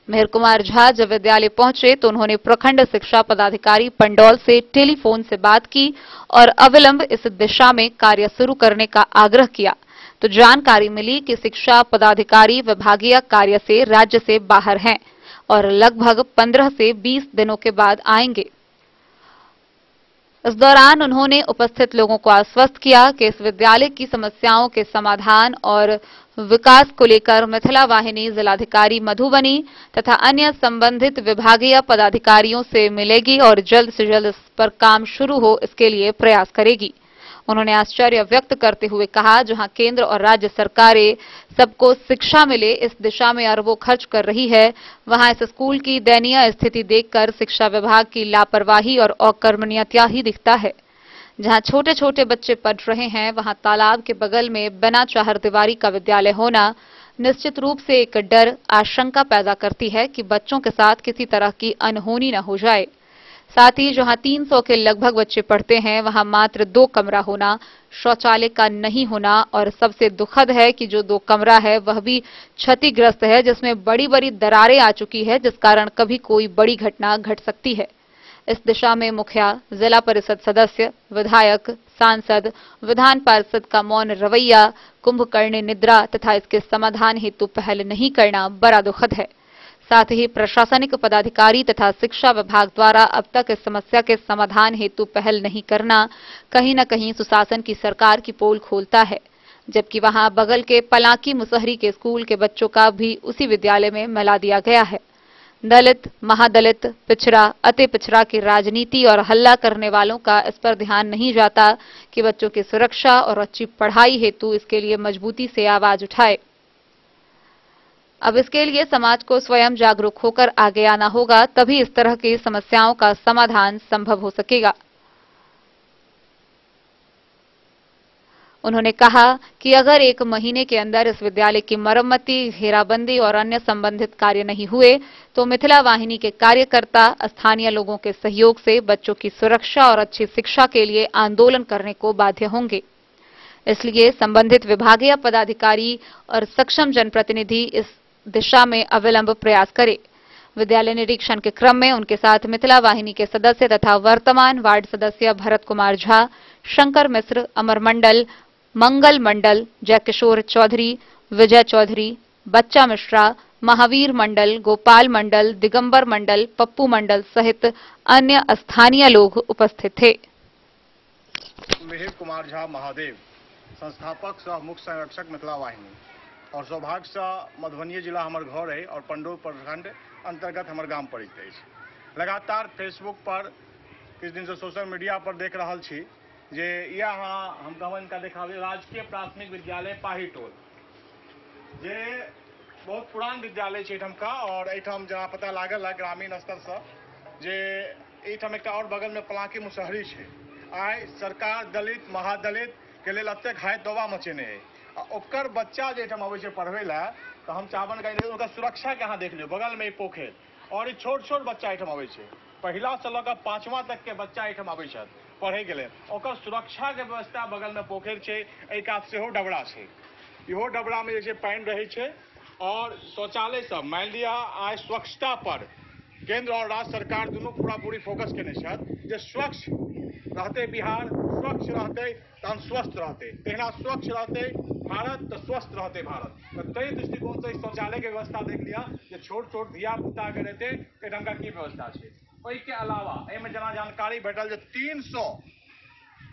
मेहर कुमार झा जब विद्यालय पहुंचे तो उन्होंने प्रखंड शिक्षा पदाधिकारी पंडौल से टेलीफोन से बात की और अविलंब इस दिशा में कार्य शुरू करने का आग्रह किया, तो जानकारी मिली कि शिक्षा पदाधिकारी विभागीय कार्य से राज्य से बाहर हैं और लगभग 15 से 20 दिनों के बाद आएंगे। इस दौरान उन्होंने उपस्थित लोगों को आश्वस्त किया कि इस विद्यालय की समस्याओं के समाधान और विकास को लेकर मिथिला वाहिनी जिलाधिकारी मधुबनी तथा अन्य संबंधित विभागीय पदाधिकारियों से मिलेगी और जल्द से जल्द इस पर काम शुरू हो इसके लिए प्रयास करेगी। उन्होंने आश्चर्य व्यक्त करते हुए कहा, जहां केंद्र और राज्य सरकारें सबको शिक्षा मिले इस दिशा में अरबों खर्च कर रही है, वहां इस स्कूल की दयनीय स्थिति देखकर शिक्षा विभाग की लापरवाही और अकर्मण्यता ही दिखता है। जहां छोटे छोटे बच्चे पढ़ रहे हैं, वहां तालाब के बगल में बिना चारदीवारी का विद्यालय होना निश्चित रूप से एक डर, आशंका पैदा करती है कि बच्चों के साथ किसी तरह की अनहोनी न हो जाए। साथ ही जहां 300 के लगभग बच्चे पढ़ते हैं, वहां मात्र 2 कमरा होना, शौचालय का नहीं होना और सबसे दुखद है कि जो 2 कमरा है वह भी क्षतिग्रस्त है, जिसमें बड़ी बड़ी दरारें आ चुकी है, जिस कारण कभी कोई बड़ी घटना घट सकती है। इस दिशा में मुखिया, जिला परिषद सदस्य, विधायक, सांसद, विधान पार्षद का मौन रवैया, कुंभकर्ण निद्रा तथा इसके समाधान हेतु पहल नहीं करना बड़ा दुखद है। साथ ही प्रशासनिक पदाधिकारी तथा शिक्षा विभाग द्वारा अब तक इस समस्या के समाधान हेतु पहल नहीं करना कहीं न कहीं सुशासन की सरकार की पोल खोलता है, जबकि वहां बगल के पलाकी मुसहरी के स्कूल के बच्चों का भी उसी विद्यालय में मिला दिया गया है। दलित, महादलित, पिछड़ा, अति पिछड़ा की राजनीति और हल्ला करने वालों का इस पर ध्यान नहीं जाता कि बच्चों की सुरक्षा और अच्छी पढ़ाई हेतु इसके लिए मजबूती से आवाज उठाए। अब इसके लिए समाज को स्वयं जागरूक होकर आगे आना होगा, तभी इस तरह की समस्याओं का समाधान संभव हो सकेगा। उन्होंने कहा कि अगर 1 महीने के अंदर इस विद्यालय की मरम्मती, घेराबंदी और अन्य संबंधित कार्य नहीं हुए तो मिथिला वाहिनी के कार्यकर्ता स्थानीय लोगों के सहयोग से बच्चों की सुरक्षा और अच्छी शिक्षा के लिए आंदोलन करने को बाध्य होंगे। इसलिए संबंधित विभागीय पदाधिकारी और सक्षम जनप्रतिनिधि इस दिशा में अविलंब प्रयास करें। विद्यालय निरीक्षण के क्रम में उनके साथ मिथिला वाहिनी के सदस्य तथा वर्तमान वार्ड सदस्य भरत कुमार झा, शंकर मिश्र, अमर मंडल, मंगल मंडल, जयकिशोर चौधरी, विजय चौधरी, बच्चा मिश्रा, महावीर मंडल, गोपाल मंडल, दिगंबर मंडल, पप्पू मंडल सहित अन्य स्थानीय लोग उपस्थित थे। मिहिर कुमार झा महादेव, संस्थापक सह मुख्य संरक्षक मिथिला वाहिनी और सौभाग्य से मधुबनी जिला हमार घर है और पंडौल प्रखंड अंतर्गत हमार गांव पड़ित है। लगातार फेसबुक पर किस दिन से सोशल मीडिया पर देख रहा छी जे यहाँ हम कहवन का देखावे राजकीय प्राथमिक विद्यालय पाहीटोल, जे बहुत पुरान विद्यालय है एठम का और एठम जहाँ पता लागल है ग्रामीण स्तर से जे एठम एक और बगल में पलाकी मुसहरी है। आइ सरकार दलित, महादलित के लिए अत्यक हाय दवा मचेने है। ओकर बच्चा जो एठम अबै पढ़वे ला तो हम चाहबन का सुरक्षा के यहाँ देख लियो, बगल में पोखर और ये छोट छोट बच्चा एठम अबै छै, पहिला से लगा 5वां तक के बच्चा एठम अबै छै पढ़े के लिए। ओकर सुरक्षा के व्यवस्था बगल में पोखर छै, एक कात सेहो डबरा छै, इहो डबरा में जे पानी रहे छै और शौचालय सब मान लिया आज स्वच्छता पर केंद्र और राज्य सरकार दोनों पूरा पूरी फोकस केने छै जे स्वच्छ रहते बिहार, स्वच्छ रहते तहन स्वस्थ रहते, तेहना स्वच्छ रहते भारत तो स्वस्थ रहते भारत। तो कई दृष्टिकोण से शौचालय के व्यवस्था देख लिया जे छोट छोट धिया पुता के रहते ढंग की व्यवस्था छै। ओहि के अलावा एमे जना जानकारी भेटल जे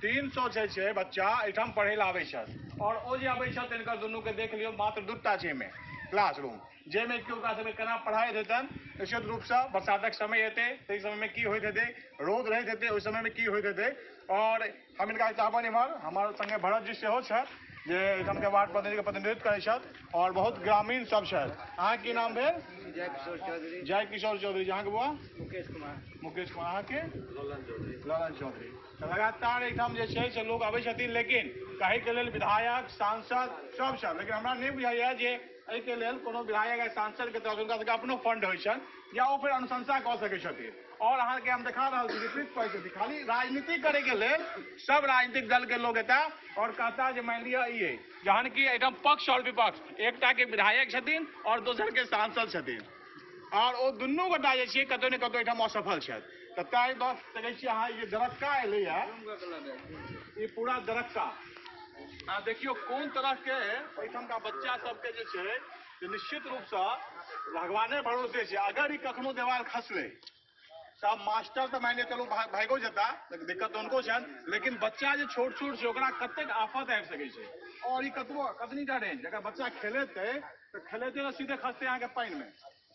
300 छै बच्चा एठाम पढ़े ला आबै छै और ओ जे आबै छै तिनकर दुनू के देख लियो मात्र 2टा छै में क्लासरूम, जेमे कि ओकरा सबके केना पढ़ाई हेतन निश्चित रूप से बरसातक समय हेतै ताहि समय में की होइत हेतै, रौद रहैत हेतै ओहि समय में की होइत हेतै। और हम इनका चाहबन इम्हर हमारे संगे भरत जी सेहो छै जे एठाम के वार्ड प्रतिनिधि के प्रतिनिधित्व करै छथि और बहुत ग्रामीण सब छथि। अहाँ की नाम भेल? जय किशोर चौधरी। जहाँ के बुआ? मुकेश कुमार। अहाँ के? ललन चौधरी। लगातार एठाम जे छै से लोग आबै छथिन, लेकिन कहे के लेल विधायक, सांसद सब छै, लेकिन हमरा नहीं बुझाइया जे एहि के लेल कोनो विधायक या सांसद के तरफ उनका अपनो फंड होइ छन या ओ फिर अनुशंसा कऽ सकै छथिन। और अहाँ के हम देखा रहल छी विपरीत परिस्थिति, खाली राजनीति करे के लेल सब राजनीतिक दल के लोग एता और कहता जे मान लिया ये जहन की एकदम पक्ष और विपक्ष, एकटा के विधायक छथिन और दोसर के सांसद छथिन और ओ दुनू गोटा जे छै कतौ ने कतौ एठाम असफल छथि। तऽ ताहि दऽ सकै छी अहाँ ये दरक्का एलैया, ये पूरा दरक्का देखियो कोन तरह के एठाम का बच्चा सबके जे छै निश्चित रूप से भगवाने भरोसे छै। अगर ई कखनो देवाल खसले सब मास्टर तो मान चलू भागो जेता, दिक्कत तो उनको छन, लेकिन बच्चा जो छोट छोट छै ओकरा कतेक आफत आबि सकै छै। और ई कतबो कतनी टा रेंज अगर बच्चा खेलेते तो खेलेते तो सीधे खसते अहाँ के पानी में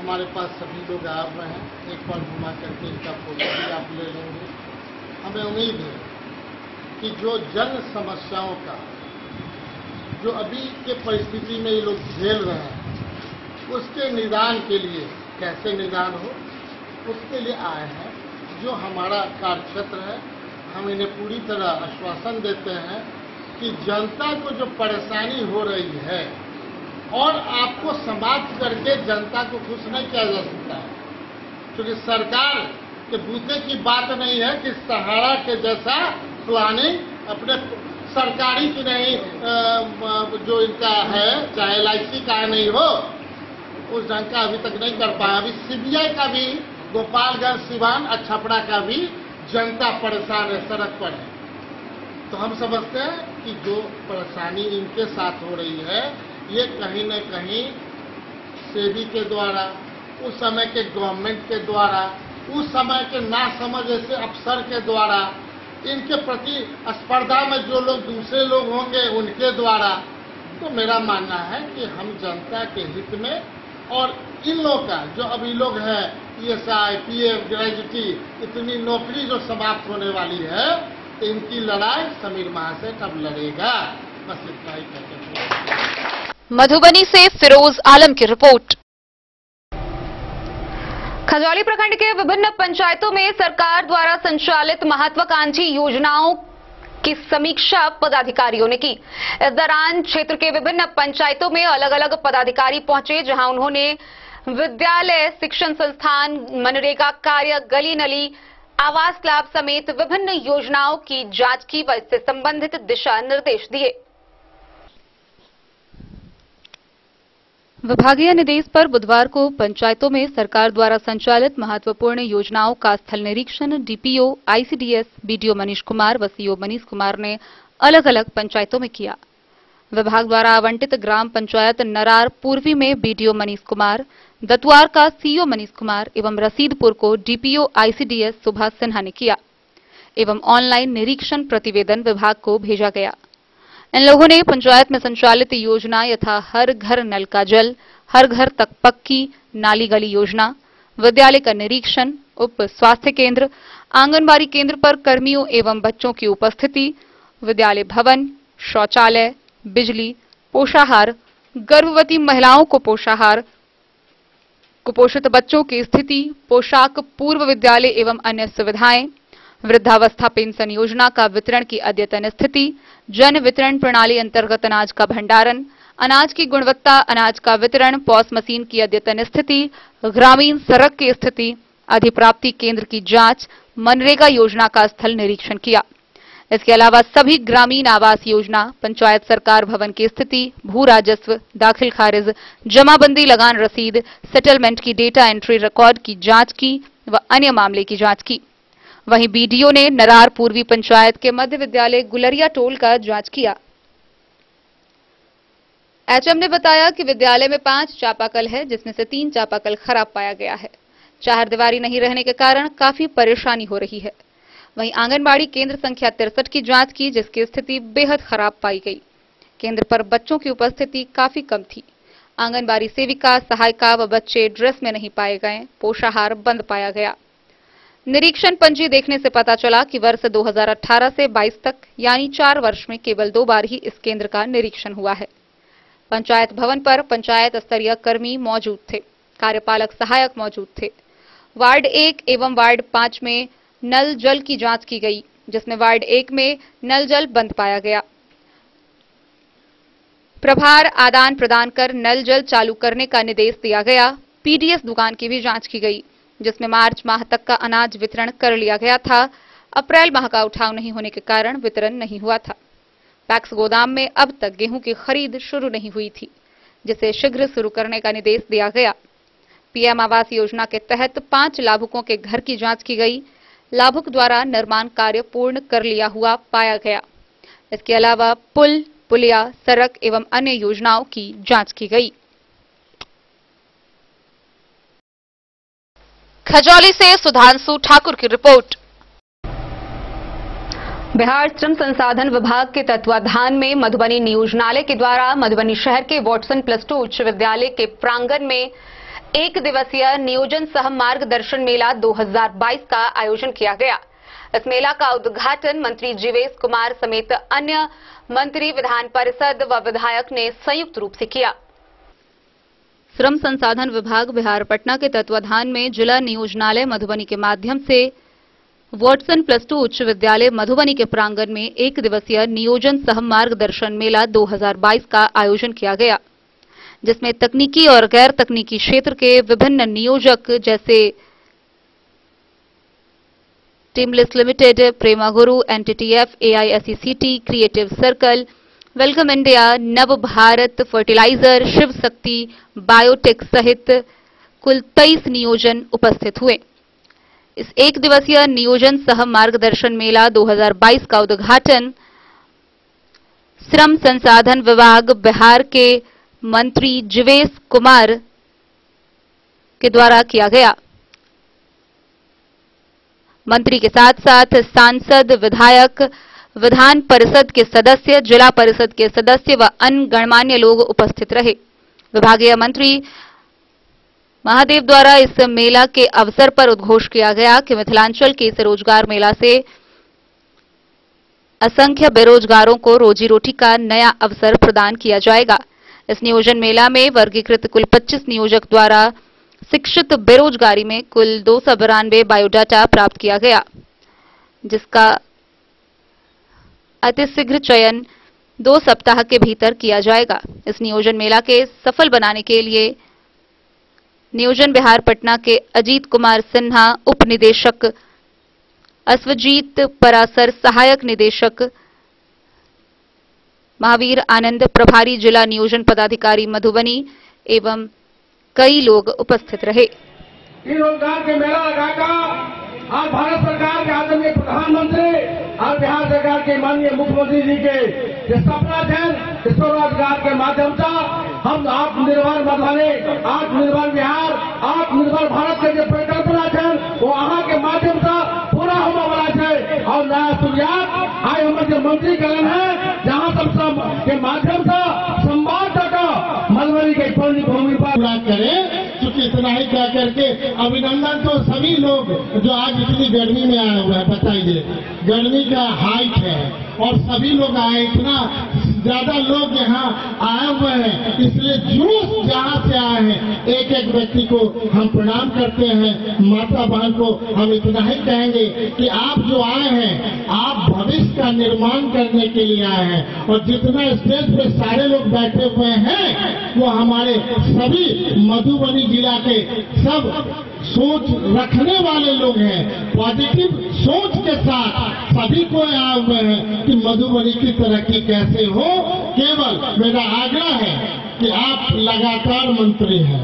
हमारे पास सभी लोग आ रहे हैं, एक बार घुमा करके इनका फोटो भी आप ले लेंगे। हमें उम्मीद है कि जो जन समस्याओं का जो अभी के परिस्थिति में ये लोग झेल रहे हैं उसके निदान के लिए कैसे निदान हो उसके लिए आए हैं। जो हमारा कार्यक्षेत्र है हम इन्हें पूरी तरह आश्वासन देते हैं कि जनता को जो परेशानी हो रही है और आपको समाप्त करके जनता को खुश नहीं किया जा सकता है, क्योंकि सरकार के बूते की बात नहीं है कि सहारा के जैसा प्लानिंग अपने सरकारी की नहीं जो इनका है चाहे LIC का नहीं हो उस ढंग का अभी तक नहीं कर पाया। अभी CBI का भी गोपालगंज, सिवान और छपरा का भी जनता परेशान है, सड़क पर है। तो हम समझते हैं कि जो परेशानी इनके साथ हो रही है ये कहीं न कहीं सेबी के द्वारा, उस समय के गवर्नमेंट के द्वारा, उस समय के नासमझ ऐसे अफसर के द्वारा, इनके प्रति स्पर्धा में जो लोग दूसरे लोग होंगे उनके द्वारा। तो मेरा मानना है कि हम जनता के हित में और इन लोग का जो अभी लोग हैं ESI, PF, ग्रेजुटी, इतनी नौकरी जो समाप्त होने वाली है तो इनकी लड़ाई समीर महाशय कब लड़ेगा, बस इतना ही कहते। मधुबनी से फिरोज आलम की रिपोर्ट। खजौली प्रखंड के विभिन्न पंचायतों में सरकार द्वारा संचालित महत्वाकांक्षी योजनाओं की समीक्षा पदाधिकारियों ने की। इस दौरान क्षेत्र के विभिन्न पंचायतों में अलग अलग पदाधिकारी पहुंचे, जहां उन्होंने विद्यालय, शिक्षण संस्थान, मनरेगा कार्य, गली नली, आवास लाभ समेत विभिन्न योजनाओं की जांच की व इससे संबंधित दिशा निर्देश दिए। विभागीय निर्देश पर बुधवार को पंचायतों में सरकार द्वारा संचालित महत्वपूर्ण योजनाओं का स्थल निरीक्षण DPO, ICDS, BDO Manish Kumar व CO मनीष कुमार ने अलग अलग पंचायतों में किया। विभाग द्वारा आवंटित ग्राम पंचायत नरार पूर्वी में BDO मनीष कुमार, दतुआर का CO मनीष कुमार एवं रसीदपुर को DPO ICDS सुभाष सिन्हा ने किया एवं ऑनलाइन निरीक्षण प्रतिवेदन विभाग को भेजा गया। इन लोगों ने पंचायत में संचालित योजना यथा हर घर नल का जल, हर घर तक पक्की नाली गली योजना, विद्यालय का निरीक्षण, उप स्वास्थ्य केंद्र, आंगनबाड़ी केंद्र पर कर्मियों एवं बच्चों की उपस्थिति, विद्यालय भवन, शौचालय, बिजली, पोषाहार, गर्भवती महिलाओं को पोषाहार, कुपोषित बच्चों की स्थिति, पोशाक, पूर्व विद्यालय एवं अन्य सुविधाएं, वृद्धावस्था पेंशन योजना का वितरण की अद्यतन स्थिति, जन वितरण प्रणाली अंतर्गत अनाज का भंडारण, अनाज की गुणवत्ता, अनाज का वितरण, पॉस मशीन की अद्यतन स्थिति, ग्रामीण सड़क की स्थिति, अधिप्राप्ति केंद्र की जांच, मनरेगा योजना का स्थल निरीक्षण किया। इसके अलावा सभी ग्रामीण आवास योजना, पंचायत सरकार भवन की स्थिति, भू राजस्व, दाखिल खारिज, जमाबंदी लगान रसीद, सेटलमेंट की डेटा एंट्री रिकॉर्ड की जांच की व अन्य मामले की जांच की। वहीं BDO ने नरार पूर्वी पंचायत के मध्य विद्यालय गुलरिया टोल का जांच किया। HM ने बताया कि विद्यालय में 5 चापाकल है, जिसमें से 3 चापाकल खराब पाया गया है। चारदीवारी नहीं रहने के कारण काफी परेशानी हो रही है। वहीं आंगनबाड़ी केंद्र संख्या 63 की जांच की, जिसकी स्थिति बेहद खराब पाई गई। केंद्र पर बच्चों की उपस्थिति काफी कम थी। आंगनबाड़ी सेविका, सहायिका व बच्चे ड्रेस में नहीं पाए गए। पोषाहार बंद पाया गया। निरीक्षण पंजी देखने से पता चला कि वर्ष 2018 से 22 तक यानी 4 वर्ष में केवल 2 बार ही इस केंद्र का निरीक्षण हुआ है। पंचायत भवन पर पंचायत स्तरीय कर्मी मौजूद थे, कार्यपालक सहायक मौजूद थे। वार्ड 1 एवं वार्ड 5 में नल जल की जांच की गई, जिसमें वार्ड 1 में नल जल बंद पाया गया। प्रभार आदान प्रदान कर नल जल चालू करने का निर्देश दिया गया। PDS दुकान की भी जांच की गई, जिसमें मार्च माह तक का अनाज वितरण कर लिया गया था। अप्रैल माह का उठाव नहीं होने के कारण वितरण नहीं हुआ था। पैक्स गोदाम में अब तक गेहूं की खरीद शुरू नहीं हुई थी, जिसे शीघ्र शुरू करने का निर्देश दिया गया। PM आवास योजना के तहत 5 लाभुकों के घर की जांच की गई। लाभुक द्वारा निर्माण कार्य पूर्ण कर लिया हुआ पाया गया। इसके अलावा पुल, पुलिया, सड़क एवं अन्य योजनाओं की जांच की गई। खजौली से सुधांशु ठाकुर की रिपोर्ट। बिहार श्रम संसाधन विभाग के तत्वाधान में मधुबनी नियोजनालय के द्वारा मधुबनी शहर के वाटसन +2 उच्च विद्यालय के प्रांगण में एक दिवसीय नियोजन सह मार्गदर्शन मेला 2022 का आयोजन किया गया। इस मेला का उद्घाटन मंत्री जीवेश कुमार समेत अन्य मंत्री, विधान परिषद व विधायक ने संयुक्त रूप से किया। श्रम संसाधन विभाग बिहार पटना के तत्वाधान में जिला नियोजनालय मधुबनी के माध्यम से वॉटसन +2 उच्च विद्यालय मधुबनी के प्रांगण में एक दिवसीय नियोजन सह मार्गदर्शन मेला 2022 का आयोजन किया गया, जिसमें तकनीकी और गैर तकनीकी क्षेत्र के विभिन्न नियोजक जैसे टीमलेस लिमिटेड, प्रेमा गुरु, NTTF, AISECT, creative circle, welcome India, नव भारत फर्टिलाइजर, शिव शक्ति बायोटेक सहित कुल 23 नियोजन उपस्थित हुए। इस एक दिवसीय नियोजन सह मार्गदर्शन मेला 2022 का उद्घाटन श्रम संसाधन विभाग बिहार के मंत्री जीवेश कुमार के द्वारा किया गया। मंत्री के साथ साथ सांसद, विधायक, विधान परिषद के सदस्य, जिला परिषद के सदस्य व अन्य गणमान्य लोग उपस्थित रहे। विभागीय मंत्री महादेव द्वारा इस मेला के अवसर पर उद्घोष किया गया कि मिथिलांचल के इस रोजगार मेला से असंख्य बेरोजगारों को रोजी रोटी का नया अवसर प्रदान किया जाएगा। इस नियोजन मेला में वर्गीकृत कुल 25 नियोजक द्वारा शिक्षित बेरोजगारी में कुल 292 बायोडाटा प्राप्त किया गया, जिसका अतिशीघ्र चयन 2 सप्ताह के भीतर किया जाएगा। इस नियोजन मेला के सफल बनाने के लिए नियोजन बिहार पटना के अजीत कुमार सिन्हा, उप निदेशक अश्वजीत परासर, सहायक निदेशक महावीर आनंद, प्रभारी जिला नियोजन पदाधिकारी मधुबनी एवं कई लोग उपस्थित रहे। रोजगार के मेला लगाकर आज भारत सरकार के आदरणीय प्रधानमंत्री और बिहार सरकार के माननीय मुख्यमंत्री जी के जो सपना थे, स्वरोजगार के माध्यम से हम आत्मनिर्भर मधुबनी, आत्मनिर्भर बिहार, आत्मनिर्भर भारत के जो परिकल्पना थे वो अहाँ के माध्यम से पूरा होने वाला है। और नया शुरुआत आज हमारे जो मंत्री कलन है, जहाँ सब के माध्यम से संवाददाता मधुबनी के भूमि पर पूरा करें। चूंकि इतना ही क्या करके अभिनंदन तो सभी लोग जो आज इतनी गर्मी में आए हुए हैं, बताइए गर्मी का हाइट है और सभी लोग आए, इतना ज्यादा लोग यहाँ आए हुए हैं, इसलिए जो जहाँ से आए हैं एक एक व्यक्ति को हम प्रणाम करते हैं। माता बहन को हम इतना ही कहेंगे कि आप जो आए हैं, आप भविष्य का निर्माण करने के लिए आए हैं और जितना स्टेज पे सारे लोग बैठे हुए हैं वो हमारे सभी मधुबनी जिला के सब सोच रखने वाले लोग हैं, पॉजिटिव सोच के साथ सभी को आए हुए हैं कि मधुबनी की तरक्की कैसे हो। केवल मेरा आग्रह है कि आप लगातार मंत्री हैं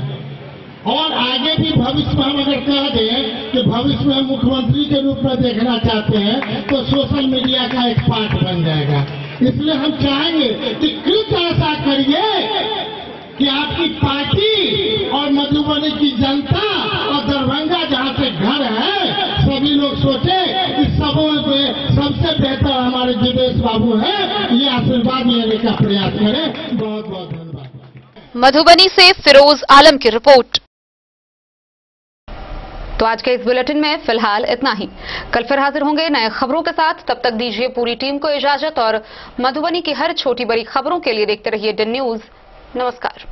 और आगे भी भविष्य में हम अगर कह दें कि भविष्य में मुख्यमंत्री के रूप में देखना चाहते हैं तो सोशल मीडिया का एक पार्ट बन जाएगा। इसलिए हम चाहेंगे कि कृत ऐसा करिए कि आपकी पार्टी और मधुबनी की जनता और दरभंगा जहाँ से घर है सभी लोग सोचे इस सबों में सबसे बेहतर हमारे जीवेश बाबू हैं, ये आशीर्वाद लेने का प्रयास करें। बहुत बहुत धन्यवाद। मधुबनी से फिरोज आलम की रिपोर्ट। तो आज के इस बुलेटिन में फिलहाल इतना ही। कल फिर हाजिर होंगे नए खबरों के साथ। तब तक दीजिए पूरी टीम को इजाजत और मधुबनी की हर छोटी बड़ी खबरों के लिए देखते रहिए DEN न्यूज। नमस्कार।